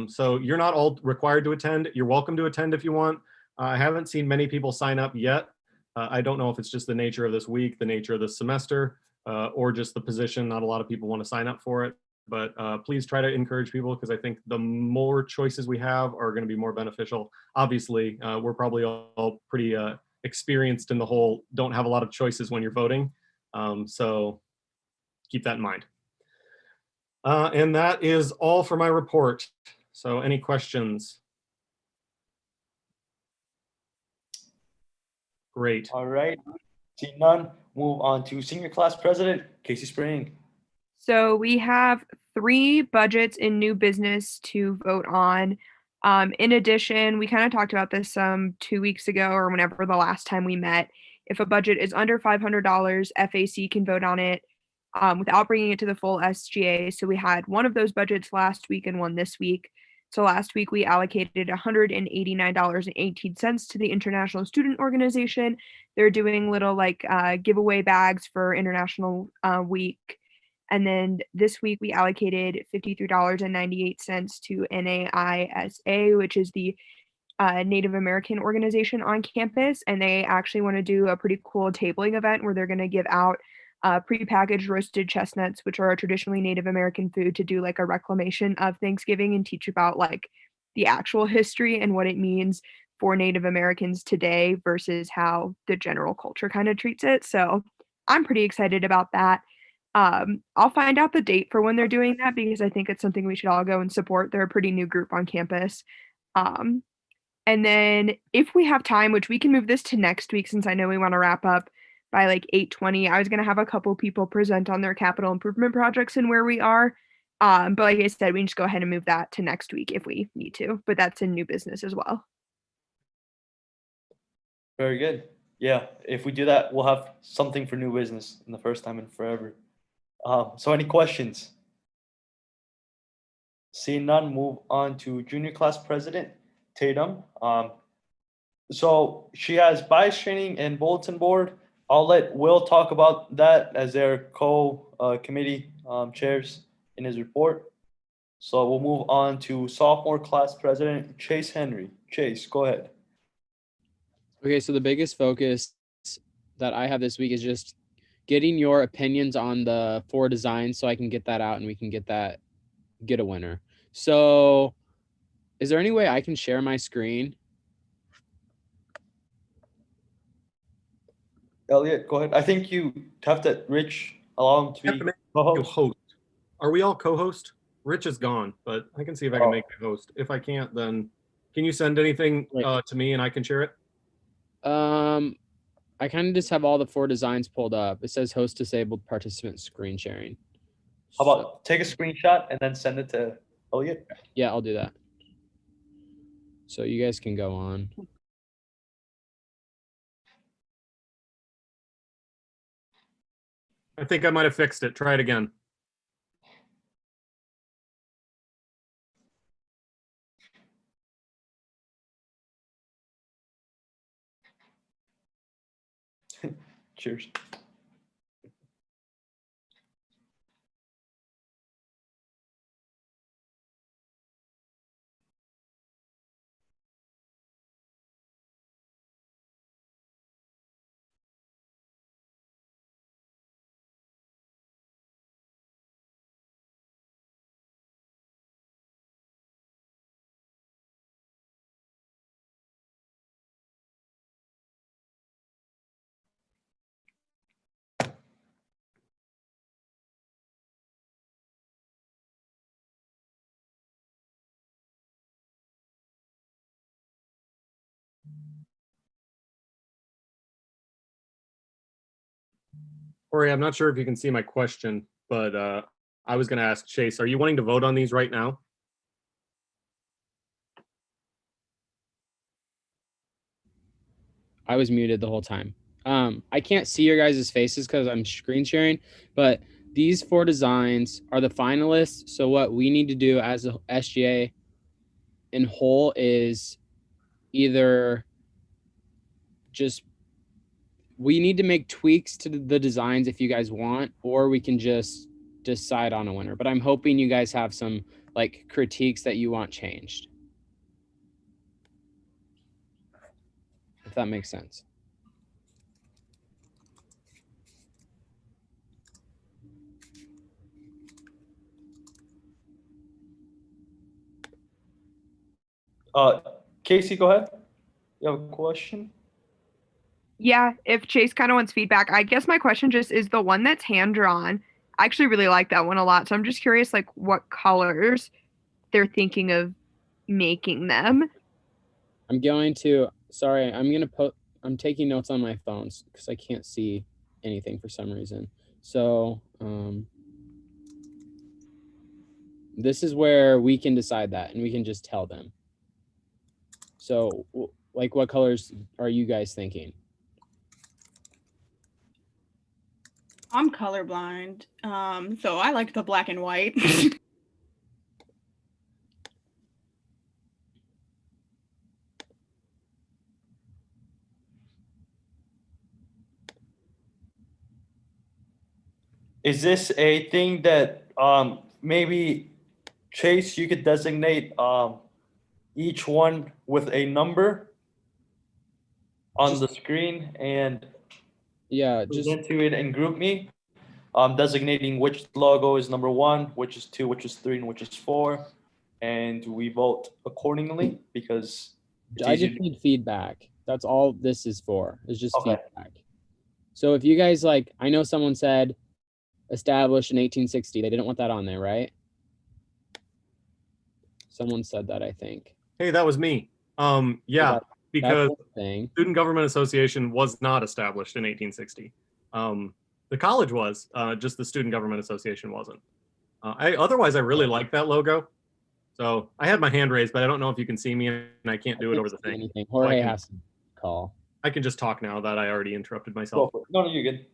So you're not all required to attend. You're welcome to attend if you want. I haven't seen many people sign up yet. I don't know if it's just the nature of this week, the nature of this semester, or just the position. Not a lot of people want to sign up for it. But please try to encourage people, because I think the more choices we have are going to be more beneficial. Obviously, we're probably all pretty experienced in the whole don't have a lot of choices when you're voting. So keep that in mind. And that is all for my report. So any questions? Great. All right. Seeing none, move on to senior class president, Casey Spring. So we have 3 budgets in new business to vote on. In addition, we kind of talked about this 2 weeks ago or whenever the last time we met. If a budget is under $500, FAC can vote on it without bringing it to the full SGA. So we had one of those budgets last week and one this week. So last week we allocated $189.18 to the International Student Organization. They're doing little like giveaway bags for International Week. And then this week we allocated $53.98 to NAISA, which is the Native American organization on campus. And they actually want to do a pretty cool tabling event where they're going to give out prepackaged roasted chestnuts, which are a traditionally Native American food, to do like a reclamation of Thanksgiving and teach about like the actual history and what it means for Native Americans today versus how the general culture kind of treats it. So I'm pretty excited about that. I'll find out the date for when they're doing that, because I think it's something we should all go and support. They're a pretty new group on campus. And then if we have time, which we can move this to next week since I know we want to wrap up by like 8:20, I was going to have a couple people present on their capital improvement projects and where we are. But like I said, we can just go ahead and move that to next week if we need to, but that's in new business as well. Very good. Yeah, if we do that, we'll have something for new business in the first time in forever. So any questions? Seeing none, move on to junior class president, Tatum. So she has bias training and bulletin board. I'll let Will talk about that as their committee chairs in his report. So we'll move on to sophomore class president, Chase Henry. Chase, go ahead. Okay, so the biggest focus that I have this week is just getting your opinions on the 4 designs so I can get that out and we can get a winner. So is there any way I can share my screen? Elliot, go ahead. I think you have to, Rich, allow him to be co-host. Host. Are we all co-host? Rich is gone, but I can see if I can make the host. If I can't, then can you send anything to me and I can share it? I kind of just have all the 4 designs pulled up. It says host disabled participant screen sharing. How about take a screenshot and then send it to Elliot? Yeah, I'll do that. So you guys can go on. I think I might have fixed it. Try it again. Cheers. Corey, I'm not sure if you can see my question, but I was going to ask Chase, are you wanting to vote on these right now? I was muted the whole time. I can't see your guys' faces because I'm screen sharing, but these 4 designs are the finalists. So what we need to do as a SGA in whole is either just we need to make tweaks to the designs if you guys want, or we can just decide on a winner. But I'm hoping you guys have some like critiques that you want changed, if that makes sense. Casey, go ahead. You have a question? Yeah, if Chase kind of wants feedback, I guess my question just is the one that's hand drawn. I actually really like that one a lot. So I'm just curious, like, what colors they're thinking of making them. I'm going to, sorry, I'm taking notes on my phones because I can't see anything for some reason. So this is where we can decide that and we can just tell them. So like what colors are you guys thinking? I'm colorblind, so I like the black and white. Is this a thing that maybe Chase, you could designate each one with a number on the screen and yeah, just present to it and group me, designating which logo is number 1, which is 2, which is 3, and which is 4, and we vote accordingly because I just need feedback. That's all this is for. It's just Okay. feedback. So if you guys like, I know someone said established in 1860. They didn't want that on there, right? Someone said that, I think. Hey, that was me. Yeah, because thing. Student Government Association was not established in 1860. The college was, just the Student Government Association wasn't. Otherwise, I really like that logo. So I had my hand raised, but I don't know if you can see me, and I can't do it over the thing. Anything. Jorge has to call. I can just talk now that I already interrupted myself. No, you're good.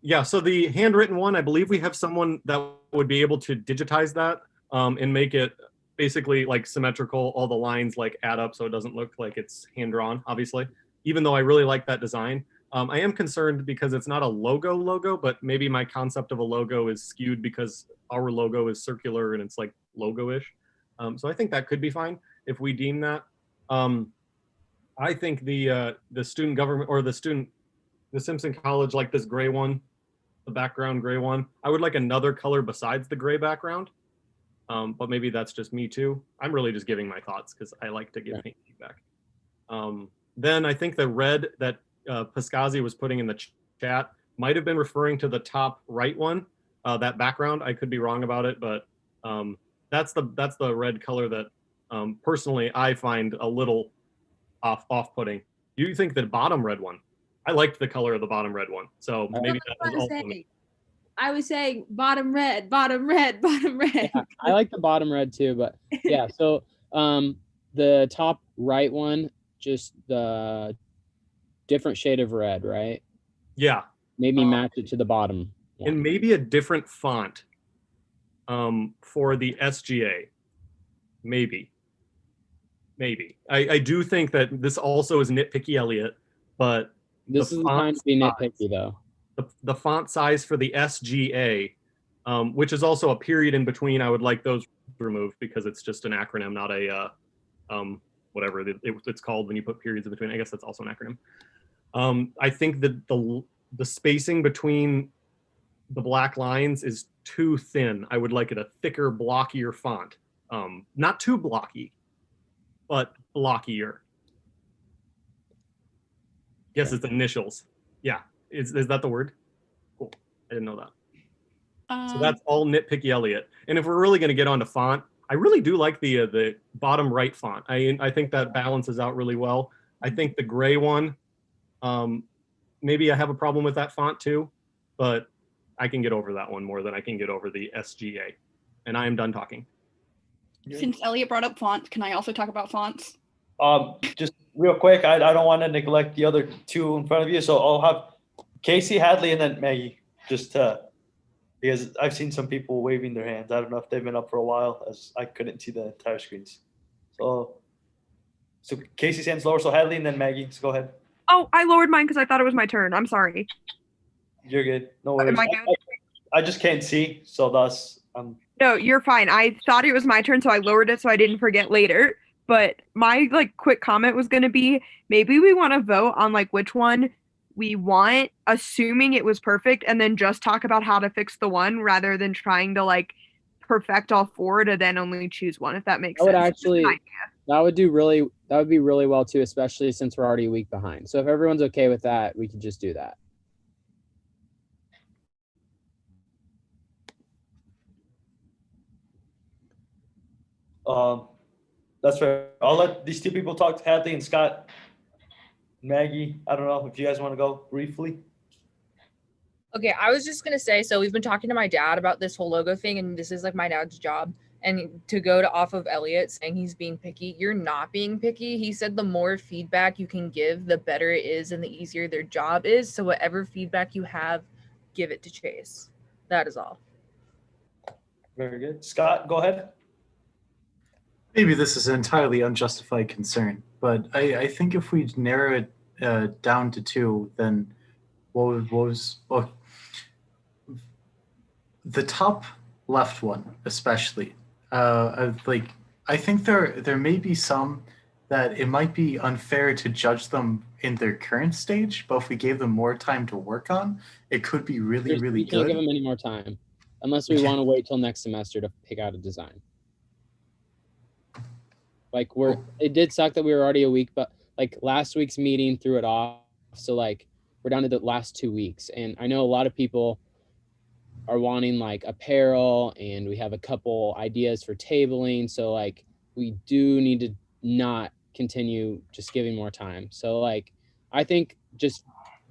Yeah, so the handwritten one, I believe we have someone that would be able to digitize that and make it basically like symmetrical. All the lines like add up so it doesn't look like it's hand drawn, obviously. Even though I really like that design. I am concerned because it's not a logo, but maybe my concept of a logo is skewed because our logo is circular and it's like logo-ish. So I think that could be fine if we deem that. I think the student government or the Simpson College, like this gray one, the background gray one, I would like another color besides the gray background. But maybe that's just me too. I'm really just giving my thoughts because I like to give feedback. Then I think the red that Piscazzi was putting in the chat might have been referring to the top right one, that background. I could be wrong about it, but that's the red color that personally I find a little off-putting. You think the bottom red one? I liked the color of the bottom red one, so maybe that was also me. I was saying bottom red, bottom red, bottom red. Yeah, I like the bottom red too, but yeah. So the top right one, just the different shade of red, right? Yeah. Maybe match it to the bottom one. And maybe a different font for the SGA. Maybe. I do think that this also is nitpicky, Elliot, but this is the time to be nitpicky though. The font size for the SGA, which is also a period in between, I would like those removed because it's just an acronym, not a whatever it's called when you put periods in between. I guess that's also an acronym. I think that the spacing between the black lines is too thin. I would like it a thicker, blockier font. Not too blocky, but blockier. Yes, it's initials. Yeah. Is that the word? Cool. I didn't know that. So that's all nitpicky Elliot. And if we're really going to get onto font, I really do like the bottom right font. I think that balances out really well. I think the gray one, maybe I have a problem with that font too, but I can get over that one more than I can get over the SGA. And I am done talking. Since Elliot brought up fonts, can I also talk about fonts? Just real quick, I don't want to neglect the other two in front of you, so I'll have Casey, Hadley, and then Maggie. Just because I've seen some people waving their hands. I don't know if they've been up for a while, as I couldn't see the entire screens. So Casey's hands lower. So Hadley and then Maggie. So go ahead. Oh, I lowered mine because I thought it was my turn. I'm sorry. You're good. No worries. Am I good? I just can't see, so thus No, you're fine. I thought it was my turn, so I lowered it so I didn't forget later. But my quick comment was gonna be maybe we want to vote on which one we want, assuming it was perfect, and then just talk about how to fix the one rather than trying to perfect all four to then only choose one, if that makes That would sense. actually that would be really well too, especially since we're already a week behind. So if everyone's okay with that, we could just do that. That's fair. I'll let these two people talk, Hadley and Scott. Maggie, I don't know if you guys want to go briefly. Okay, I was just gonna say, so we've been talking to my dad about this whole logo thing, and this is my dad's job. And to go off of Elliot saying he's being picky, you're not being picky. He said the more feedback you can give, the better it is and the easier their job is. So whatever feedback you have, give it to Chase. That is all. Very good. Scott, go ahead. Maybe this is an entirely unjustified concern, but I think if we narrow it down to two, then the top left one especially. I think there may be some that it might be unfair to judge them in their current stage, but if we gave them more time to work on, it could be really good. We can't give them any more time unless we want to wait till next semester to pick out a design. It did suck that we were already a week, but last week's meeting threw it off. So we're down to the last 2 weeks. And I know a lot of people are wanting apparel, and we have a couple ideas for tabling. So we do need to not continue just giving more time. So I think just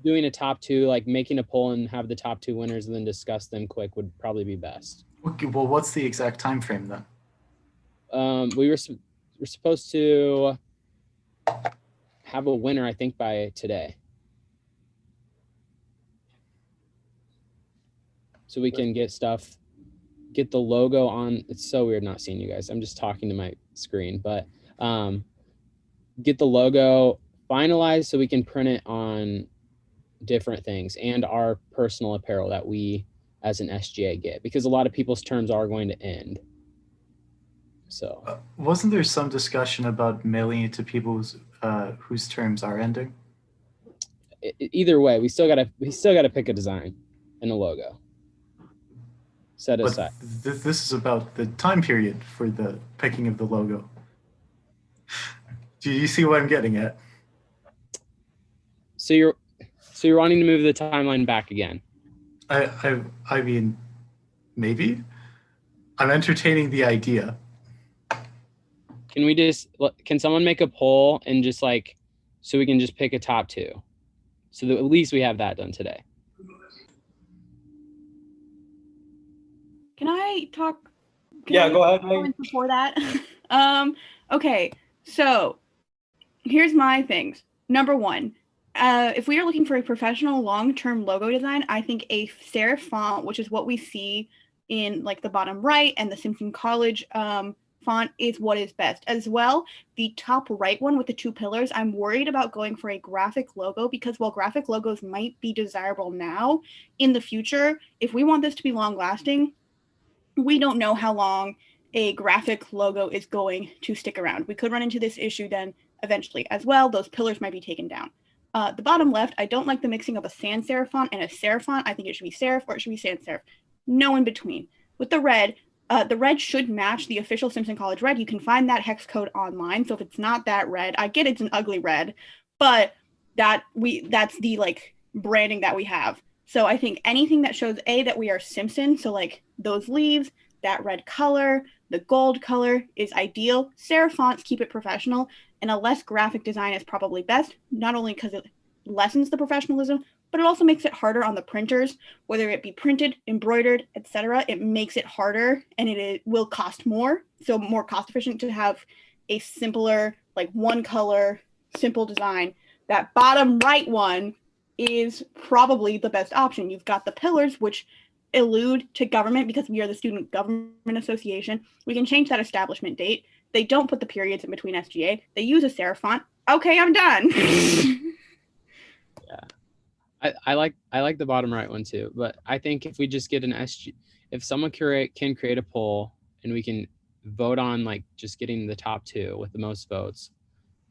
doing a top two, making a poll and have the top two winners and then discuss them quick would probably be best. Okay, well, what's the exact time frame then? We're supposed to have a winner, I think, by today. So we can get the logo on. It's so weird not seeing you guys. I'm just talking to my screen, but get the logo finalized so we can print it on different things and our personal apparel that we as an SGA get, because a lot of people's terms are going to end. So wasn't there some discussion about mailing it to people whose terms are ending? Either way, we still gotta pick a design and a logo. Set aside. This is about the time period for the picking of the logo. Do you see what I'm getting at? So you're wanting to move the timeline back again? I mean, maybe. I'm entertaining the idea. Can someone make a poll and just so we can just pick a top two, so that at least we have that done today? Can I talk? Go ahead. Before that, okay. So here's my things. Number one, if we are looking for a professional long-term logo design, I think a serif font, which is what we see in the bottom right and the Simpson College font, is what is best. As well, the top right one with the two pillars, I'm worried about going for a graphic logo, because while graphic logos might be desirable now, in the future, if we want this to be long-lasting, we don't know how long a graphic logo is going to stick around. We could run into this issue then eventually as well. Those pillars might be taken down. The bottom left, I don't like the mixing of a sans serif font and a serif font. I think it should be serif or it should be sans serif. No in between. With the red should match the official Simpson College red. You can find that hex code online. So if it's not that red, I get it's an ugly red, but that's the branding that we have. So I think anything that shows that we are Simpson, so those leaves, that red color, the gold color is ideal. Serif fonts keep it professional, and a less graphic design is probably best, not only because it lessens the professionalism, but it also makes it harder on the printers, whether it be printed, embroidered, etc. It makes it harder, and it will cost more, so more cost efficient to have a simpler, one color, simple design. That bottom right one is probably the best option. You've got the pillars, which allude to government because we are the Student Government Association. We can change that establishment date. They don't put the periods in between SGA. They use a serif font. Okay, I'm done. I like the bottom right one too, but I think if we just get if someone can create a poll and we can vote on like just getting the top 2 with the most votes,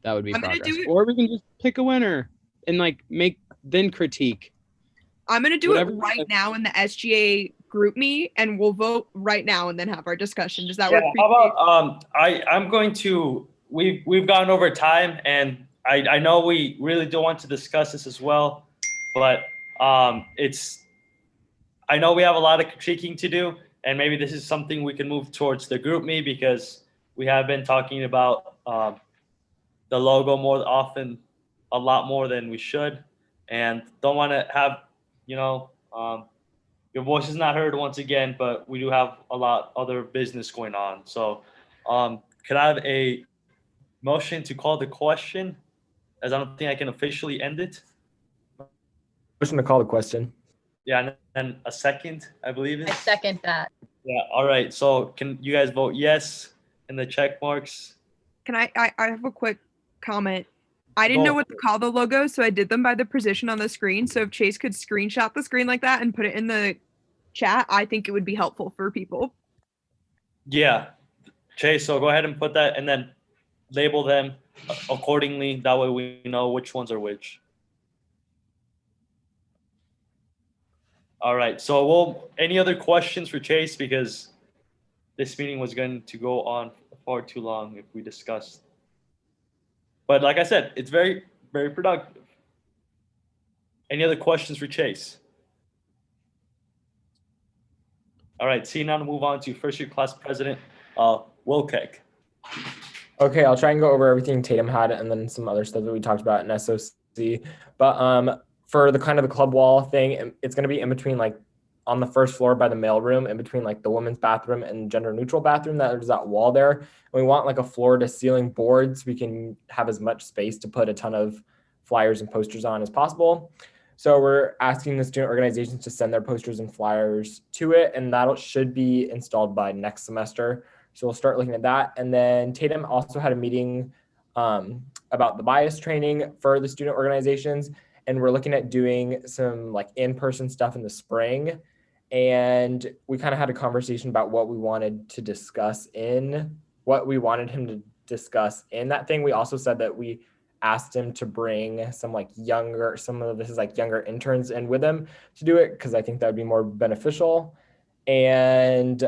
that would be progress. Or we can just pick a winner and like then critique. I'm gonna do Whatever. it right now in the SGA group me, and we'll vote right now and then have our discussion. Does that work for you? How about I'm going to we've gone over time, and I know we really do want to discuss this as well, but it's I know we have a lot of critiquing to do, and maybe this is something we can move towards the group me, because we have been talking about the logo more often, a lot more than we should, and don't want to have your voice is not heard once again, but we do have a lot other business going on. So could I have a motion to call the question, as I don't think I can officially end it? Motion to call the question. Yeah, and then a second, I believe it. I second that. Yeah, all right. So can you guys vote yes in the check marks? Can I have a quick comment. I didn't know what to call the logos, so I did them by the position on the screen. So if Chase could screenshot the screen like that and put it in the chat, I think it would be helpful for people. Yeah, Chase, so go ahead and put that and then label them accordingly. That way we know which ones are which. All right, so any other questions for Chase? Because this meeting was going to go on far too long if we discussed. But like I said, it's very, very productive. Any other questions for Chase? All right, seeing now to move on to first year class president, Wilkek. Okay, I'll try and go over everything Tatum had and then some other stuff that we talked about in SOC. But for the kind of the club wall thing, it's going to be in between, like on the first floor by the mailroom, in between like the women's bathroom and gender neutral bathroom. There's that wall there. And we want like a floor to ceiling board so we can have as much space to put a ton of flyers and posters on as possible. So we're asking the student organizations to send their posters and flyers to it, and that should be installed by next semester. So we'll start looking at that. And then Tatum also had a meeting about the bias training for the student organizations. And we're looking at doing some like in-person stuff in the spring. And we kind of had a conversation about what we wanted him to discuss in that thing. We also said that we asked him to bring some younger interns in with him to do it, because I think that would be more beneficial. And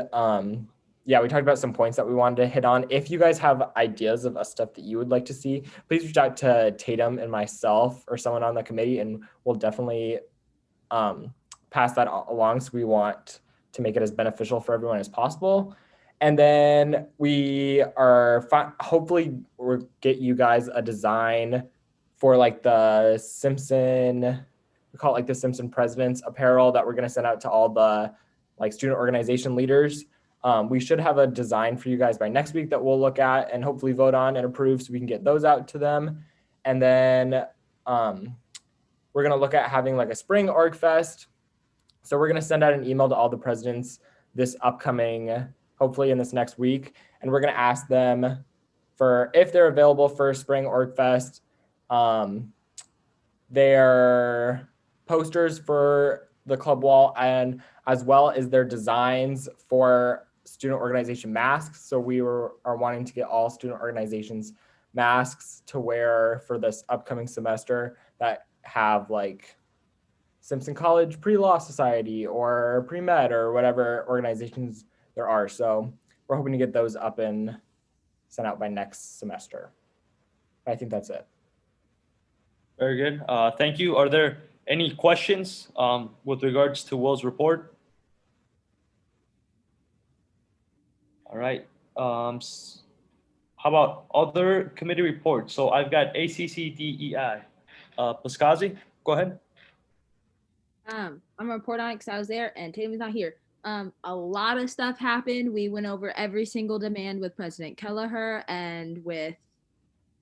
yeah, we talked about some points that we wanted to hit on. If you guys have ideas of stuff that you would like to see, please reach out to Tatum and myself or someone on the committee, and we'll definitely pass that along. So we want to make it as beneficial for everyone as possible. And then we are hopefully we'll get you guys a design for like the Simpson, we call it like the Simpson President's apparel that we're going to send out to all the like student organization leaders. We should have a design for you guys by next week that we'll look at and hopefully vote on and approve so we can get those out to them. And then we're going to look at having like a spring org fest. So we're going to send out an email to all the presidents this upcoming, hopefully in this next week. And we're going to ask them for if they're available for spring org fest, their posters for the club wall, and as well as their designs for student organization masks. So we are wanting to get all student organizations masks to wear for this upcoming semester that have like Simpson College Pre-Law Society or Pre-Med or whatever organizations there are. So we're hoping to get those up and sent out by next semester. I think that's it. Very good. Thank you. Are there any questions with regards to Will's report? All right. How about other committee reports? So I've got ACCDEI. Pascazi, go ahead. I'm gonna report on it because I was there and Tatum's not here. A lot of stuff happened. We went over every single demand with President Kelleher and with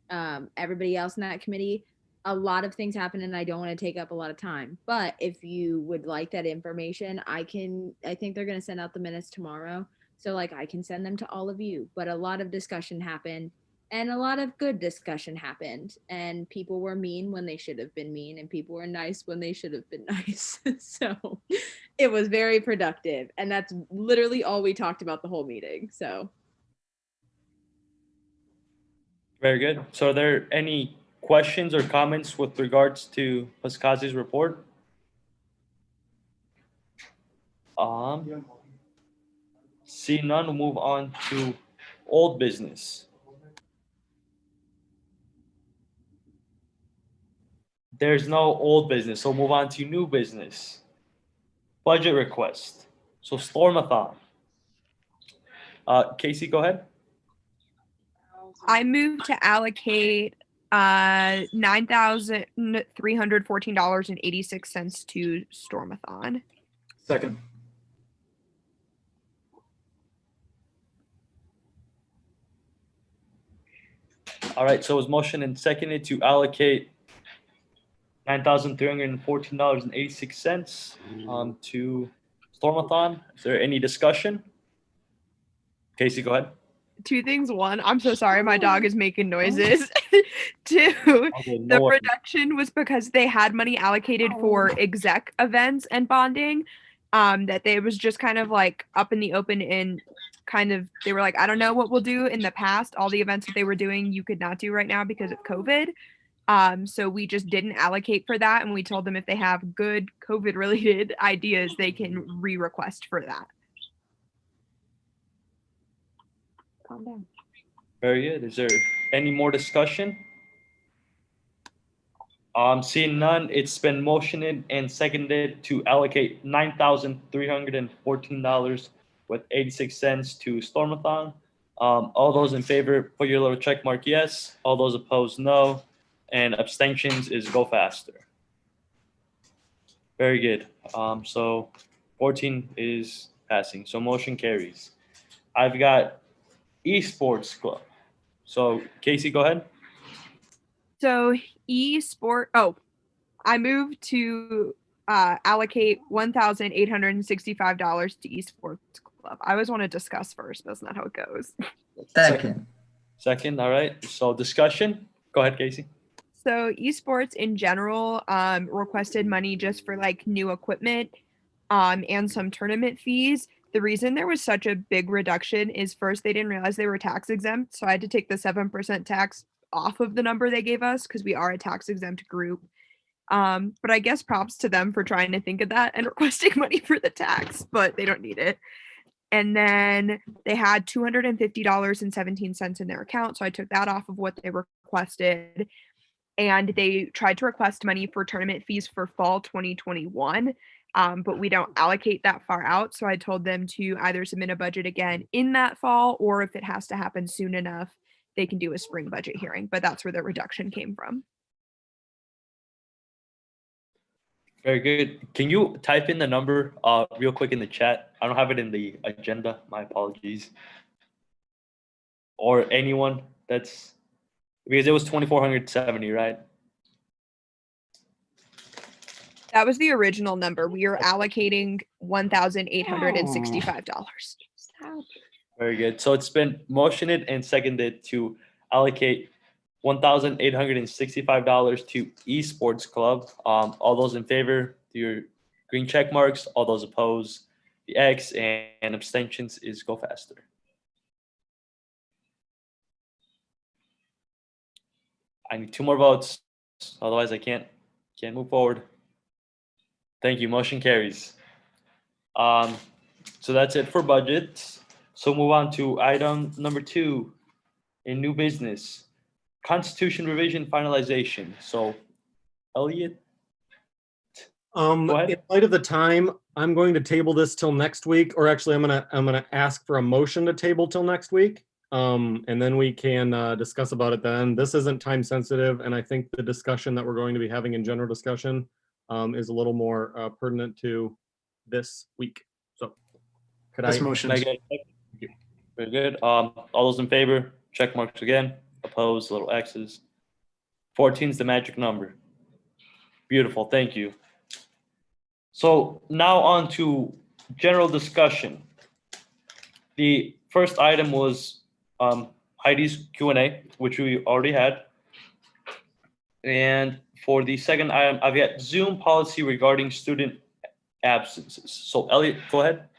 everybody else in that committee. a lot of things happen and I don't want to take up a lot of time. But if you would like that information, I think they're going to send out the minutes tomorrow. So like I can send them to all of you. But a lot of discussion happened and a lot of good discussion happened. And people were mean when they should have been mean and people were nice when they should have been nice. So it was very productive. And that's literally all we talked about the whole meeting. So Very good. So are there any questions or comments with regards to Paskazi's report? See none, we'll move on to old business. There's no old business, so move on to new business. Budget request. So Stormathon. Casey, go ahead. I moved to allocate $9,314.86 to Stormathon. Second. All right, so it was motion and seconded to allocate $9,314.86 to Stormathon. Is there any discussion? Casey, go ahead. Two things. One, I'm so sorry, my dog is making noises. Two, Okay, no the worries. reduction was because they had money allocated for exec events and bonding. That they was just kind of like up in the open and kind of they were like, I don't know what we'll do in the past. All the events that they were doing, you could not do right now because of COVID. So we just didn't allocate for that, and we told them if they have good COVID related ideas, they can re-request for that. Calm down. Very good. Is there any more discussion? Seeing none, it's been motioned and seconded to allocate $9,314.86 to Stormathon. All those in favor, put your little check mark yes. All those opposed, no. And abstentions is go faster. Very good. So 14 is passing. So motion carries. I've got esports club. So Casey, go ahead. So I moved to allocate $1,865 to esports club. I always want to discuss first. That's not how it goes. Second. Second, all right. So discussion. Go ahead, Casey. So esports in general requested money just for like new equipment and some tournament fees. The reason there was such a big reduction is first they didn't realize they were tax exempt, so I had to take the 7% tax off of the number they gave us because we are a tax exempt group. But I guess props to them for trying to think of that and requesting money for the tax, but they don't need it. And then they had $250.17 in their account, so I took that off of what they requested. And they tried to request money for tournament fees for fall 2021, but we don't allocate that far out. So I told them to either submit a budget again in that fall, or if it has to happen soon enough, they can do a spring budget hearing. But that's where the reduction came from. Very good. Can you type in the number real quick in the chat? I don't have it in the agenda. My apologies. Or anyone that's because it was 2,470, right? That was the original number. We are allocating $1,865. Very good. So it's been motioned and seconded to allocate $1,865 to esports club. All those in favor, do your green check marks. All those opposed, the X, and abstentions is go faster. I need 2 more votes, otherwise I can't move forward. Thank you. Motion carries. So that's it for budget. So move on to item number 2 in new business. Constitution revision finalization. So, Elliot. In light of the time, I'm going to table this till next week, or actually, I'm gonna ask for a motion to table till next week, and then we can discuss about it then. This isn't time sensitive, and I think the discussion that we're going to be having in general discussion is a little more pertinent to this week. So, could This I? motion. Very good. All those in favor, check marks again. Opposed, little X's. 14 is the magic number. Beautiful, thank you. So now on to general discussion. The first item was Heidi's Q&A, which we already had. And for the second item, I've got Zoom policy regarding student absences. So Elliot, go ahead.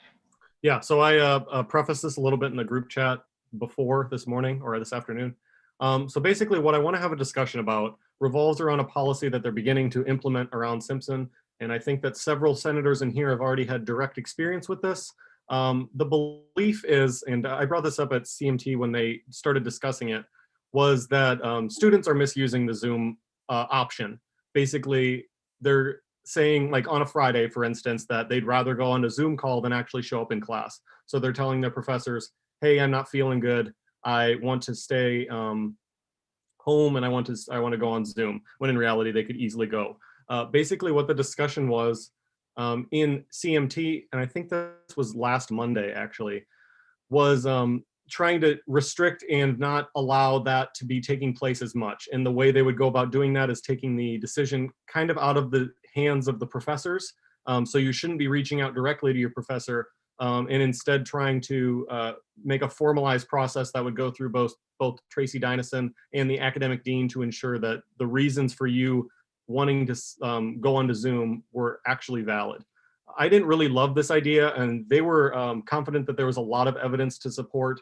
Yeah, so I prefaced this a little bit in the group chat before this morning or this afternoon. So basically what I want to have a discussion about revolves around a policy that they're beginning to implement around Simpson. And I think that several senators in here have already had direct experience with this. The belief is, and I brought this up at CMT when they started discussing it, was that students are misusing the Zoom option. Basically, they're saying, like on a Friday, for instance, that they'd rather go on a Zoom call than actually show up in class. So they're telling their professors, hey, I'm not feeling good. I want to stay home and I want to go on Zoom, when in reality they could easily go. Basically what the discussion was in CMT, and I think this was last Monday actually, was trying to restrict and not allow that to be taking place as much. And the way they would go about doing that is taking the decision kind of out of the hands of the professors. So you shouldn't be reaching out directly to your professor, and instead trying to make a formalized process that would go through both Tracy Dynison and the academic dean to ensure that the reasons for you wanting to go onto Zoom were actually valid. I didn't really love this idea, and they were confident that there was a lot of evidence to support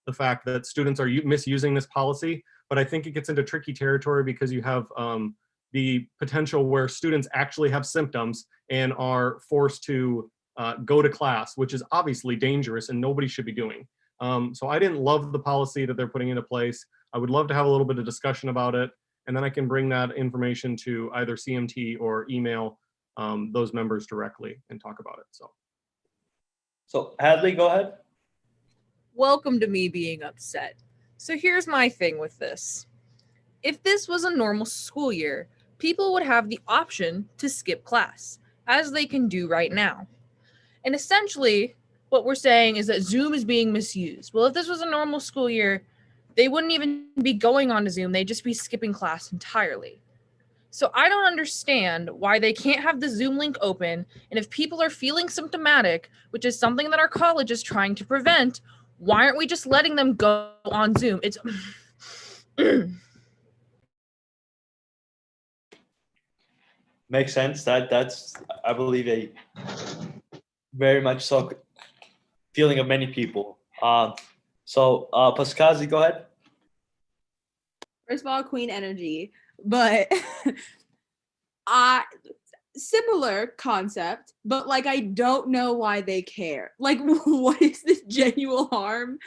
the fact that students are misusing this policy, but I think it gets into tricky territory because you have the potential where students actually have symptoms and are forced to go to class, which is obviously dangerous and nobody should be doing. So I didn't love the policy that they're putting into place. I would love to have a little bit of discussion about it, and then I can bring that information to either CMT or email those members directly and talk about it. So Hadley, go ahead. Welcome to me being upset. So here's my thing with this. If this was a normal school year, people would have the option to skip class, as they can do right now. And essentially, what we're saying is that Zoom is being misused. Well, if this was a normal school year, they wouldn't even be going on to Zoom. They'd just be skipping class entirely. So I don't understand why they can't have the Zoom link open. And if people are feeling symptomatic, which is something that our college is trying to prevent, why aren't we just letting them go on Zoom? It's Makes sense. That's I believe a very much so feeling of many people. So Pascazi, go ahead. First of all, Queen Energy, but similar concept, but like I don't know why they care. Like, what is this genuine harm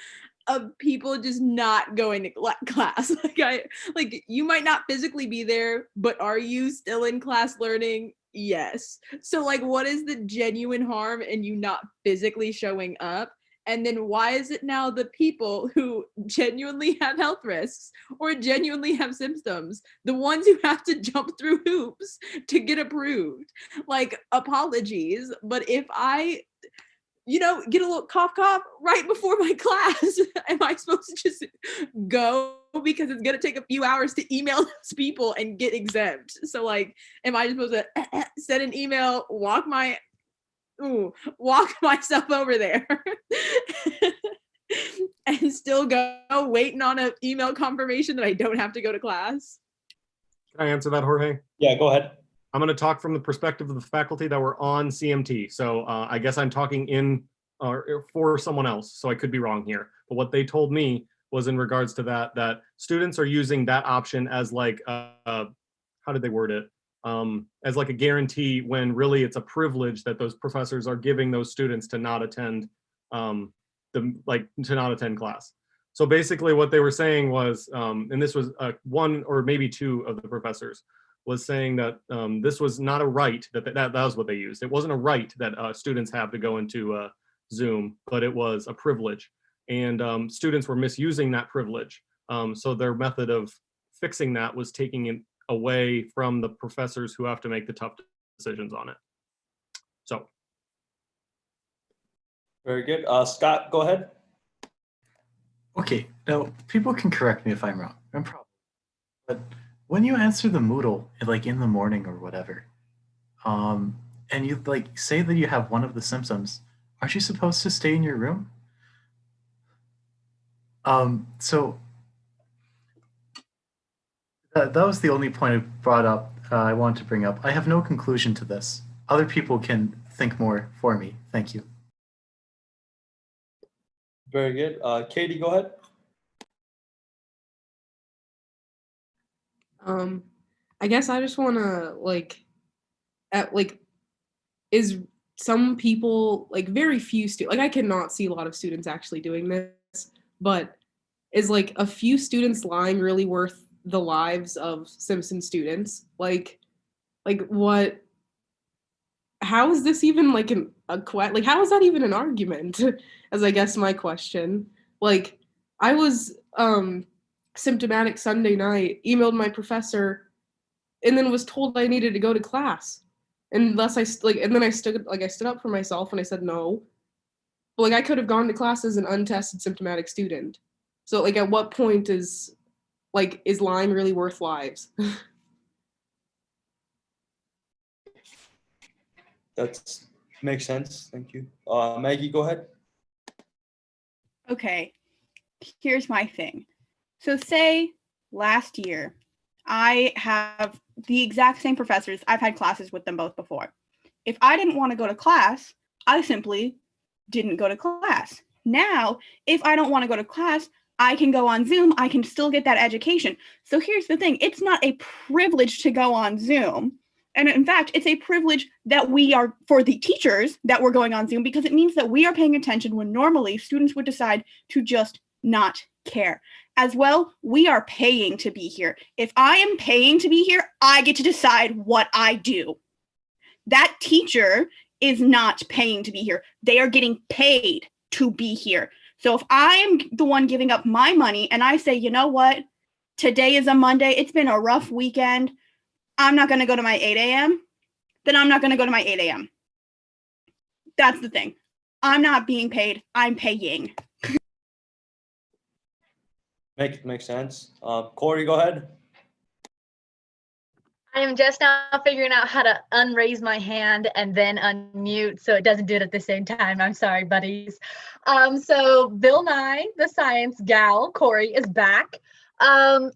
of people just not going to class? Like you might not physically be there, but are you still in class learning? Yes. So like, what is the genuine harm in you not physically showing up? And then why is it now the people who genuinely have health risks or genuinely have symptoms, the ones who have to jump through hoops to get approved? Like, apologies, but if I, get a little cough right before my class, am I supposed to just go because it's going to take a few hours to email those people and get exempt? So like, am I supposed to send an email, walk myself over there and still go waiting on an email confirmation that I don't have to go to class? Can I answer that, Jorge? Yeah, go ahead. I'm going to talk from the perspective of the faculty that were on CMT. So I guess I'm talking in for someone else, so I could be wrong here. But what they told me was in regards to that students are using that option as like, how did they word it? As like a guarantee, when really it's a privilege that those professors are giving those students to not attend class. So basically what they were saying was, and this was one or maybe two of the professors was saying that this was not a right, that was what they used. It wasn't a right that students have to go into Zoom, but it was a privilege. And students were misusing that privilege. So their method of fixing that was taking it away from the professors who have to make the tough decisions on it. So. Very good. Scott, go ahead. Okay, now people can correct me if I'm wrong. I'm probably, but when you answer the Moodle like in the morning or whatever, and you like say that you have one of the symptoms, aren't you supposed to stay in your room? So that was the only point I brought up. I wanted to bring up. I have no conclusion to this. Other people can think more for me. Thank you. Very good. Katie, go ahead. I guess I just want to is some people like very few students, like I cannot see a lot of students actually doing this, but is like a few students lying really worth the lives of Simpson students? Like what? How is this even like how is that even an argument? As I guess my question. Like I was symptomatic Sunday night, emailed my professor, and then was told I needed to go to class. And thus and then I stood up for myself and I said no. But like I could have gone to class as an untested symptomatic student. So like at what point is lying really worth lives? That makes sense. Thank you. Maggie, go ahead. Okay, here's my thing. So say last year, I have the exact same professors. I've had classes with them both before. If I didn't want to go to class, I simply didn't go to class. Now, if I don't want to go to class, I can go on Zoom. I can still get that education. So here's the thing. It's not a privilege to go on Zoom. And in fact, it's a privilege that we are, for the teachers, that we're going on Zoom, because it means that we are paying attention when normally students would decide to just not care. As well, we are paying to be here. If I am paying to be here, I get to decide what I do. That teacher is not paying to be here. They are getting paid to be here. So if I'm the one giving up my money and I say, you know what, today is a Monday, it's been a rough weekend, I'm not going to go to my 8 a.m., then I'm not going to go to my 8 a.m. That's the thing. I'm not being paid, I'm paying. Makes sense. Corey, go ahead. I am just now figuring out how to unraise my hand and then unmute so it doesn't do it at the same time. I'm sorry, buddies. So Bill Nye, the science gal, Corey, is back. And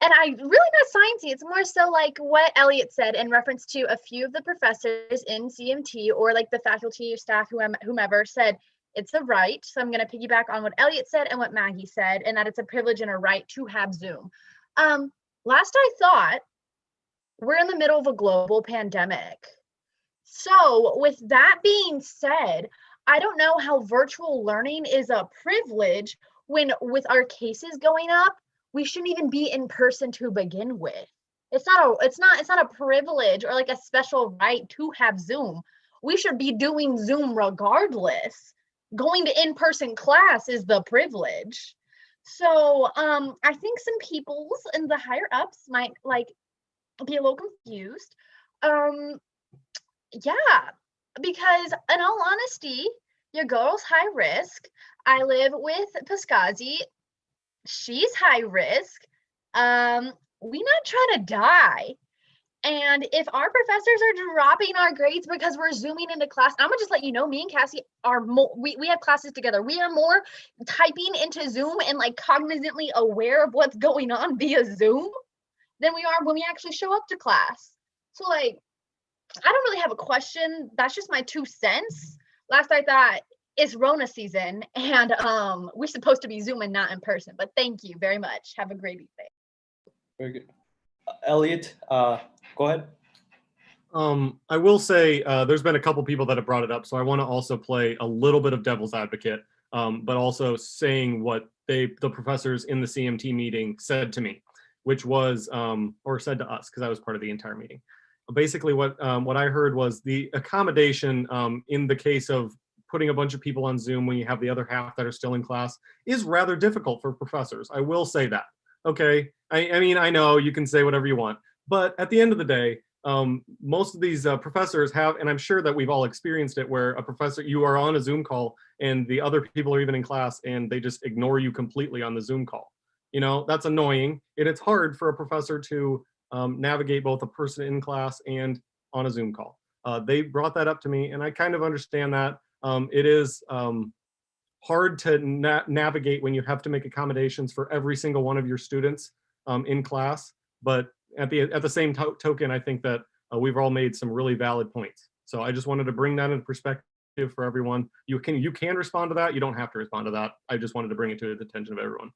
I really not sciencey. It's more so like what Elliot said in reference to a few of the professors in CMT or like the faculty or staff, whomever said it's a right. So I'm going to piggyback on what Elliot said and what Maggie said, and that it's a privilege and a right to have Zoom. Last I thought, we're in the middle of a global pandemic. So with that being said, I don't know how virtual learning is a privilege when with our cases going up, we shouldn't even be in person to begin with. It's not a privilege or like a special right to have Zoom. We should be doing Zoom regardless. Going to in-person class is the privilege. So I think some peoples in the higher ups might like be a little confused. Yeah, because in all honesty, your girl's high risk. I live with Piscazi. She's high risk. We not trying to die. And if our professors are dropping our grades because we're zooming into class, I'm gonna just let you know, me and Cassie are more, we have classes together. We are more typing into Zoom and like cognizantly aware of what's going on via Zoom than we are when we actually show up to class. So like, I don't really have a question. That's just my 2 cents. Last I thought, it's Rona season and we're supposed to be Zooming, not in person. But thank you very much. Have a great evening. Very good. Elliot, go ahead. I will say there's been a couple people that have brought it up, so I want to also play a little bit of devil's advocate, but also saying what the professors in the CMT meeting said to me, which was, or said to us, because I was part of the entire meeting. Basically, what I heard was the accommodation in the case of putting a bunch of people on Zoom when you have the other half that are still in class is rather difficult for professors. I will say that. Okay, I mean, I know you can say whatever you want, but at the end of the day, most of these professors have, and I'm sure that we've all experienced it, where a professor, you are on a Zoom call and the other people are even in class and they just ignore you completely on the Zoom call. That's annoying. And it's hard for a professor to navigate both a person in class and on a Zoom call. They brought that up to me, and I kind of understand that. It is hard to navigate when you have to make accommodations for every single one of your students in class. But at the same token, I think that we've all made some really valid points. So I just wanted to bring that into perspective for everyone. You can respond to that. You don't have to respond to that. I just wanted to bring it to the attention of everyone.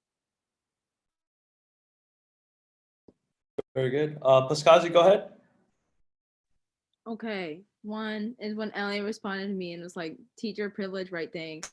Very good. Paskazi, go ahead. Okay. One is when Ellie responded to me and was like, teacher privilege, right thing.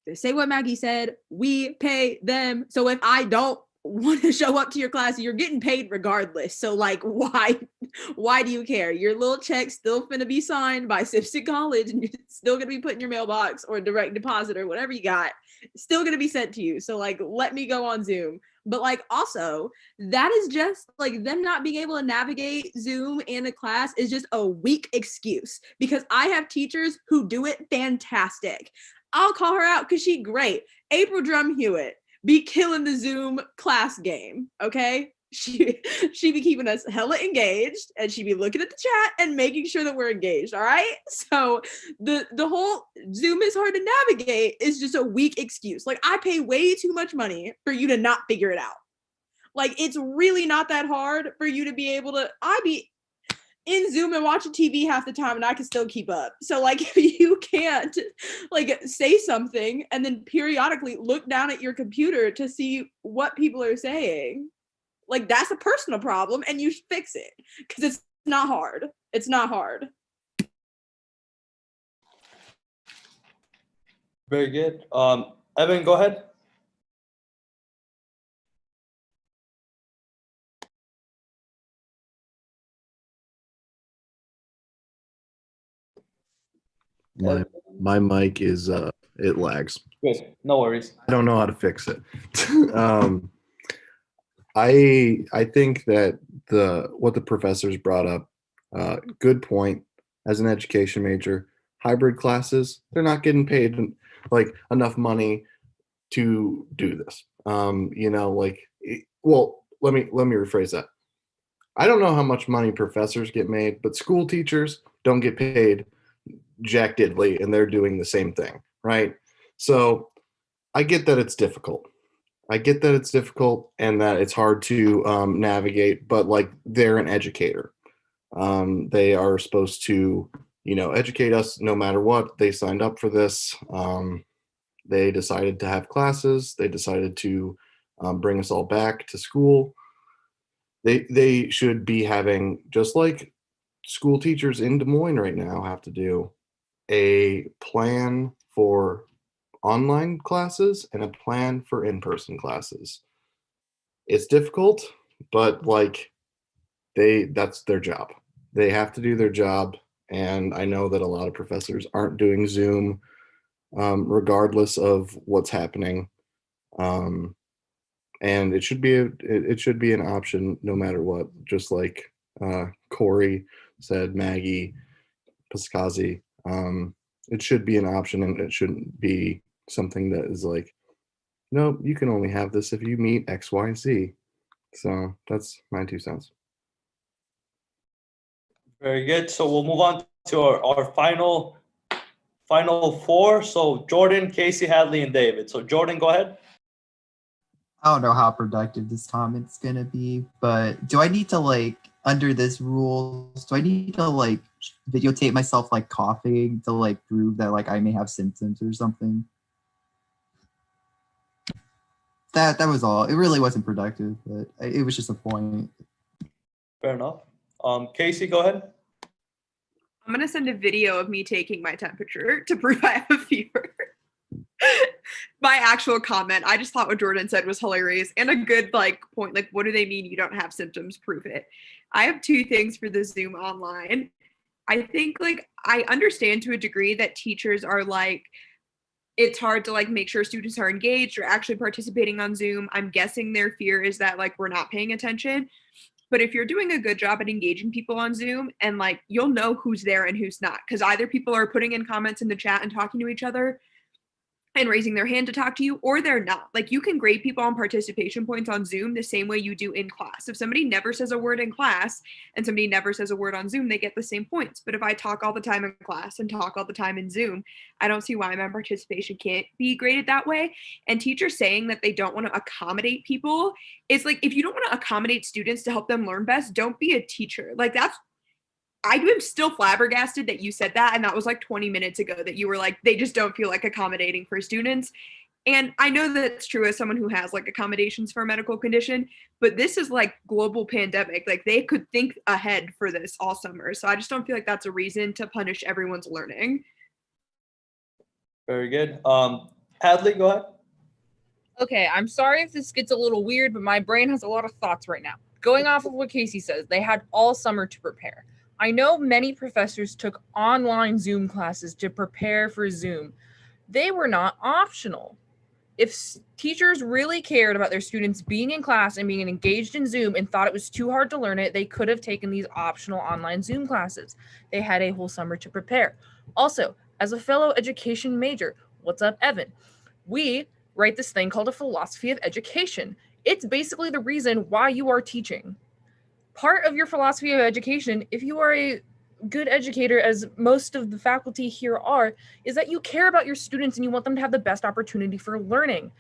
They say what Maggie said, we pay them. So if I don't want to show up to your class, you're getting paid regardless. So like, why do you care? Your little check's still finna be signed by Simpson College, and you're still gonna be put in your mailbox or direct deposit or whatever you got. It's still gonna be sent to you. So like, let me go on Zoom. But like, also, that is just like them not being able to navigate Zoom in a class is just a weak excuse, because I have teachers who do it fantastic. I'll call her out because she's great. April Drum Hewitt be killing the Zoom class game, okay? She be keeping us hella engaged, and she be looking at the chat and making sure that we're engaged, all right? So the whole Zoom is hard to navigate is just a weak excuse. Like, I pay way too much money for you to not figure it out. Like, it's really not that hard for you to be able to, I be in Zoom and watching TV half the time and I can still keep up. So like, if you can't like say something and then periodically look down at your computer to see what people are saying, like that's a personal problem and you should fix it, because it's not hard. It's not hard. Very good. Evan, go ahead. My mic is it lags. Good. No worries. I don't know how to fix it. I think that what the professors brought up, good point. As an education major, hybrid classes, they're not getting paid like enough money to do this. Well, let me rephrase that. I don't know how much money professors get made, but school teachers don't get paid jack diddly, and they're doing the same thing, right? So I get that it's difficult. I get that it's difficult and that it's hard to navigate, but like, they're an educator. They are supposed to, educate us no matter what. They signed up for this. They decided to have classes. They decided to bring us all back to school. They should be having, just like school teachers in Des Moines right now have to do, a plan for online classes and a plan for in-person classes. It's difficult, but like, that's their job. They have to do their job. And I know that a lot of professors aren't doing Zoom regardless of what's happening. And it should be an option no matter what, just like Corey said, Maggie, Paskazi. It should be an option, and it shouldn't be something that is like, no, you can only have this if you meet X, Y, and Z. So that's my 2 cents. Very good. So we'll move on to our final four. So Jordan, Casey, Hadley, and David. So Jordan, go ahead. I don't know how productive this comment's gonna be, but do I need to, like, under this rules, do I need to like videotape myself like coughing to like prove that like I may have symptoms or something? That was all. It really wasn't productive, but it was just a point. Fair enough. Casey, go ahead. I'm gonna send a video of me taking my temperature to prove I have a fever. My actual comment, I just thought what Jordan said was hilarious and a good like point. Like, what do they mean you don't have symptoms? Prove it. I have 2 things for the Zoom online. I think like I understand to a degree that teachers are like, it's hard to like make sure students are engaged or actually participating on Zoom. I'm guessing their fear is that like we're not paying attention. But if you're doing a good job at engaging people on Zoom, and like you'll know who's there and who's not, because either people are putting in comments in the chat and talking to each other, and raising their hand to talk to you, or they're not. Like, you can grade people on participation points on Zoom the same way you do in class. If somebody never says a word in class and somebody never says a word on Zoom, they get the same points. But if I talk all the time in class and talk all the time in Zoom, I don't see why my participation can't be graded that way. And teachers saying that they don't want to accommodate people, it's like, if you don't want to accommodate students to help them learn best, don't be a teacher. Like, that's, I am still flabbergasted that you said that, and that was like 20 minutes ago, that you were like, they just don't feel like accommodating for students. And I know that's true as someone who has like accommodations for a medical condition, but this is like global pandemic. Like, they could think ahead for this all summer. So I just don't feel like that's a reason to punish everyone's learning. Very good. Hadley, go ahead. Okay, I'm sorry if this gets a little weird, but my brain has a lot of thoughts right now. Going off of what Casey says, they had all summer to prepare. I know many professors took online Zoom classes to prepare for Zoom. They were not optional. If teachers really cared about their students being in class and being engaged in Zoom and thought it was too hard to learn it, they could have taken these optional online Zoom classes. They had a whole summer to prepare. Also, as a fellow education major, what's up, Evan? We write this thing called a philosophy of education. It's basically the reason why you are teaching. Part of your philosophy of education, if you are a good educator, as most of the faculty here are, is that you care about your students and you want them to have the best opportunity for learning.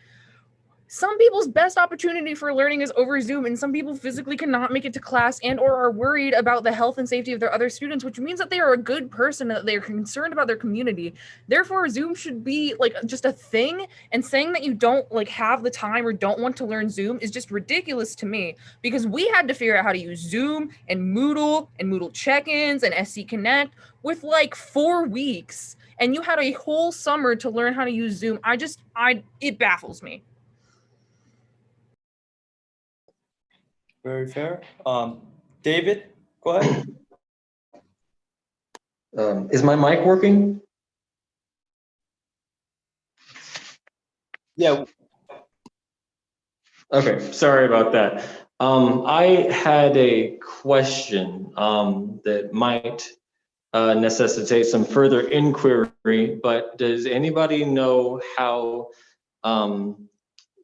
Some people's best opportunity for learning is over Zoom, and some people physically cannot make it to class and or are worried about the health and safety of their other students, which means that they are a good person, that they're concerned about their community. Therefore, Zoom should be like just a thing, and saying that you don't like have the time or don't want to learn Zoom is just ridiculous to me, because we had to figure out how to use Zoom and Moodle check-ins and SC Connect with like 4 weeks, and you had a whole summer to learn how to use Zoom. It baffles me. Very fair. David, go ahead. Is my mic working? Yeah. Okay, sorry about that. I had a question that might necessitate some further inquiry, but does anybody know how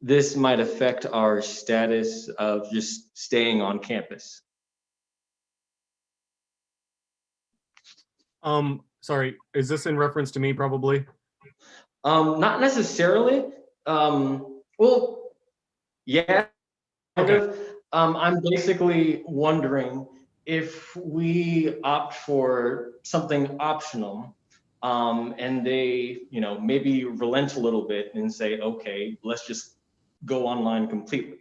this might affect our status of just staying on campus? Sorry, is this in reference to me probably? Not necessarily. Well, yeah, kind of. I'm basically wondering if we opt for something optional, and they, maybe relent a little bit and say, okay, let's just go online completely.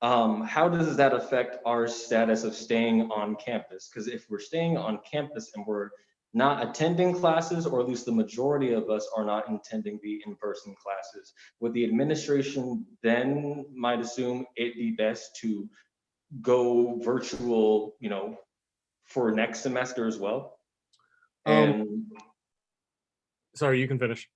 How does that affect our status of staying on campus? Because if we're staying on campus and we're not attending classes, or at least the majority of us are not attending the in-person classes, would the administration then might assume it'd be best to go virtual, for next semester as well? And sorry, you can finish.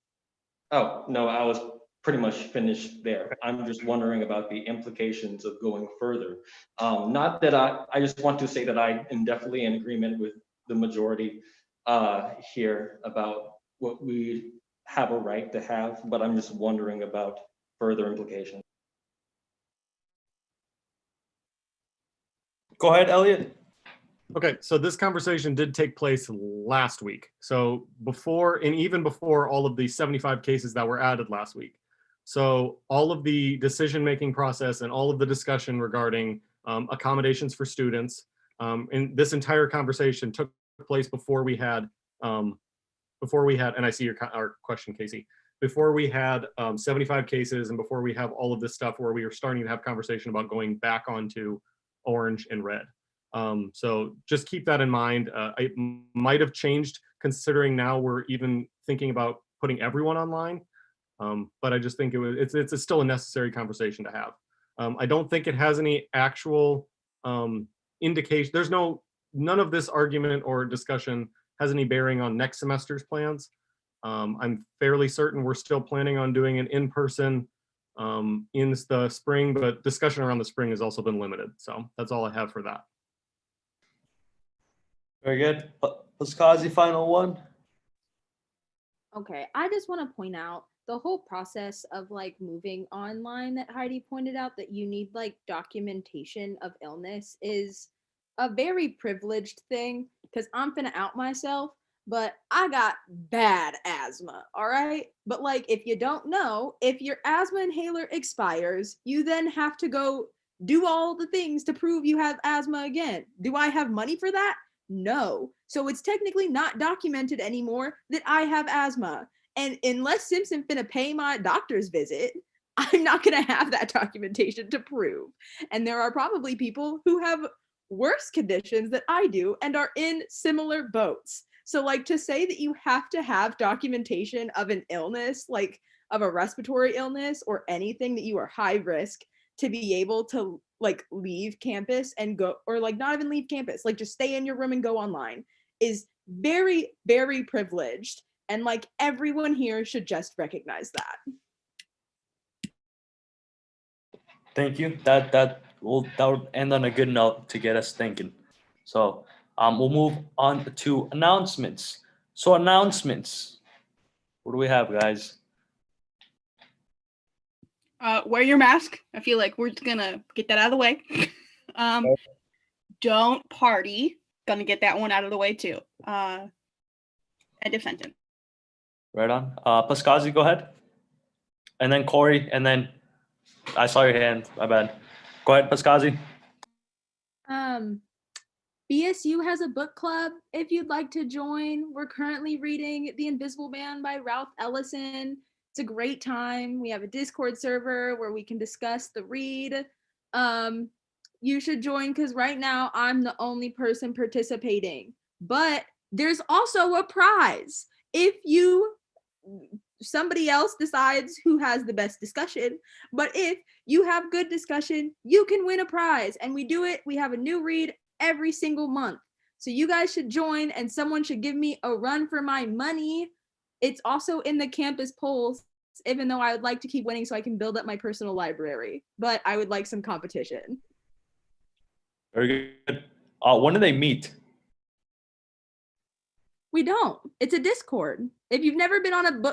Oh, no, I was pretty much finished there. I'm just wondering about the implications of going further. Not that I just want to say that I am definitely in agreement with the majority here about what we have a right to have, but I'm just wondering about further implications. Go ahead, Elliot. Okay, so this conversation did take place last week. So before, and even before all of the 75 cases that were added last week. So all of the decision-making process and all of the discussion regarding accommodations for students, and this entire conversation took place before we had, and I see our question, Casey, before we had 75 cases and before we have all of this stuff where we were starting to have conversation about going back onto orange and red. So just keep that in mind. It might have changed considering now we're even thinking about putting everyone online. But I just think it's still a necessary conversation to have. I don't think it has any actual indication. There's none of this argument or discussion has any bearing on next semester's plans. I'm fairly certain we're still planning on doing an in-person in the spring, but discussion around the spring has also been limited. So that's all I have for that. Very good. Paskazi, final one. Okay, I just want to point out the whole process of like moving online that Heidi pointed out, that you need like documentation of illness, is a very privileged thing, because I'm finna out myself, but I got bad asthma, all right? But like, if you don't know, if your asthma inhaler expires, you then have to go do all the things to prove you have asthma again. Do I have money for that? No. So it's technically not documented anymore that I have asthma. And unless Simpson finna pay my doctor's visit, I'm not gonna have that documentation to prove. And there are probably people who have worse conditions that I do and are in similar boats. So like, to say that you have to have documentation of an illness, like of a respiratory illness or anything that you are high risk, to be able to like leave campus and go, or like not even leave campus, like just stay in your room and go online, is very, very privileged. And like, everyone here should just recognize that. Thank you. That will end on a good note to get us thinking. So we'll move on to announcements. So announcements. What do we have, guys? Wear your mask. I feel like we're just gonna get that out of the way. Don't party. Gonna get that one out of the way too. End of sentence. Right on. Paskazi, go ahead. And then Corey, and then I saw your hand. My bad. Go ahead, Paskazi. BSU has a book club if you'd like to join. We're currently reading The Invisible Man by Ralph Ellison. It's a great time. We have a Discord server where we can discuss the read. You should join, because right now I'm the only person participating. But there's also a prize. If somebody else decides who has the best discussion, but if you have good discussion, you can win a prize. And we do it. We have a new read every single month. So you guys should join, and someone should give me a run for my money. It's also in the campus polls, even though I would like to keep winning so I can build up my personal library, but I would like some competition. Very good. When do they meet? We don't. It's a Discord. If you've never been on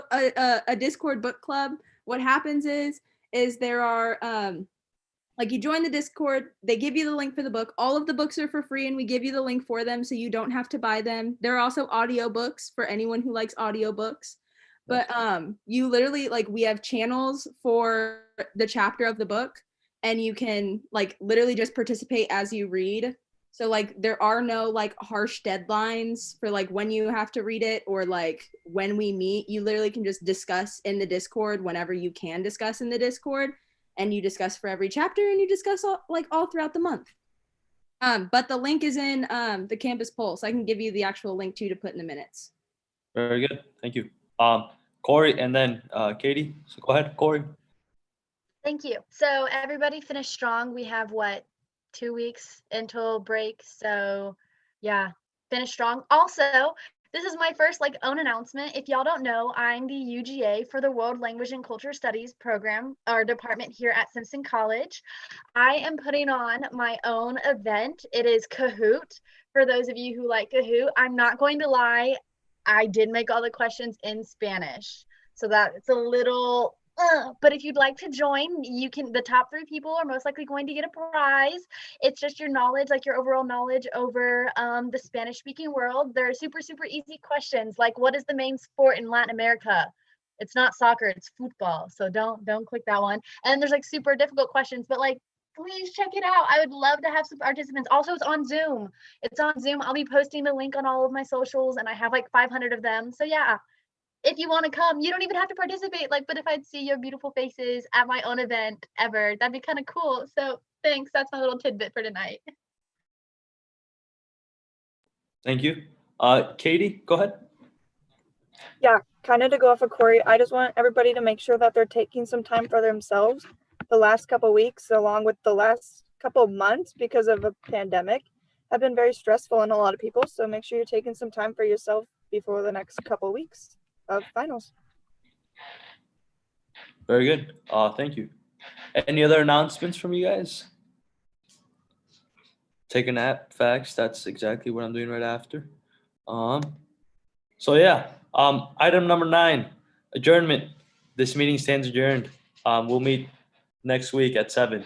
a Discord book club, what happens is there are like, you join the Discord, they give you the link for the book. All of the books are for free, and we give you the link for them so you don't have to buy them. There are also audiobooks for anyone who likes audiobooks. But you literally, like, we have channels for the chapter of the book, and you can like literally just participate as you read. So like, there are no like harsh deadlines for like when you have to read it, or like when we meet. You literally can just discuss in the Discord whenever you can discuss in the Discord, and you discuss for every chapter, and you discuss all throughout the month. But the link is in the campus poll, so I can give you the actual link to put in the minutes. Very good. Thank you. Corey, and then Katie. So go ahead, Corey. Thank you. So everybody finished strong. We have 2 weeks until break. So yeah, finish strong. Also, this is my first own announcement. If y'all don't know, I'm the UGA for the World Language and Culture Studies program or department here at Simpson College. I am putting on my own event. It is Kahoot. For those of you who like Kahoot, I'm not going to lie, I did make all the questions in Spanish. So that it's a little but if you'd like to join, you can. The top 3 people are most likely going to get a prize. It's just your knowledge, your overall knowledge over the Spanish speaking world. They're super, super easy questions, like what is the main sport in Latin America? It's not soccer, it's football. So don't click that one. And there's super difficult questions, but please check it out. I would love to have some participants. Also, it's on Zoom. I'll be posting the link on all of my socials, and I have 500 of them. So yeah, if you want to come, you don't even have to participate. But if I'd see your beautiful faces at my own event ever, that'd be kind of cool. So thanks. That's my little tidbit for tonight. Thank you. Katie, go ahead. Yeah, kind of to go off of Corey, I just want everybody to make sure that they're taking some time for themselves the last couple weeks, along with the last couple months, because of a pandemic, have been very stressful on a lot of people. So make sure you're taking some time for yourself before the next couple weeks of finals. Very good. Thank you. Any other announcements from you guys? Take a nap. Facts. That's exactly what I'm doing right after. So yeah. Item number 9, adjournment. this meeting stands adjourned. We'll meet next week at 7.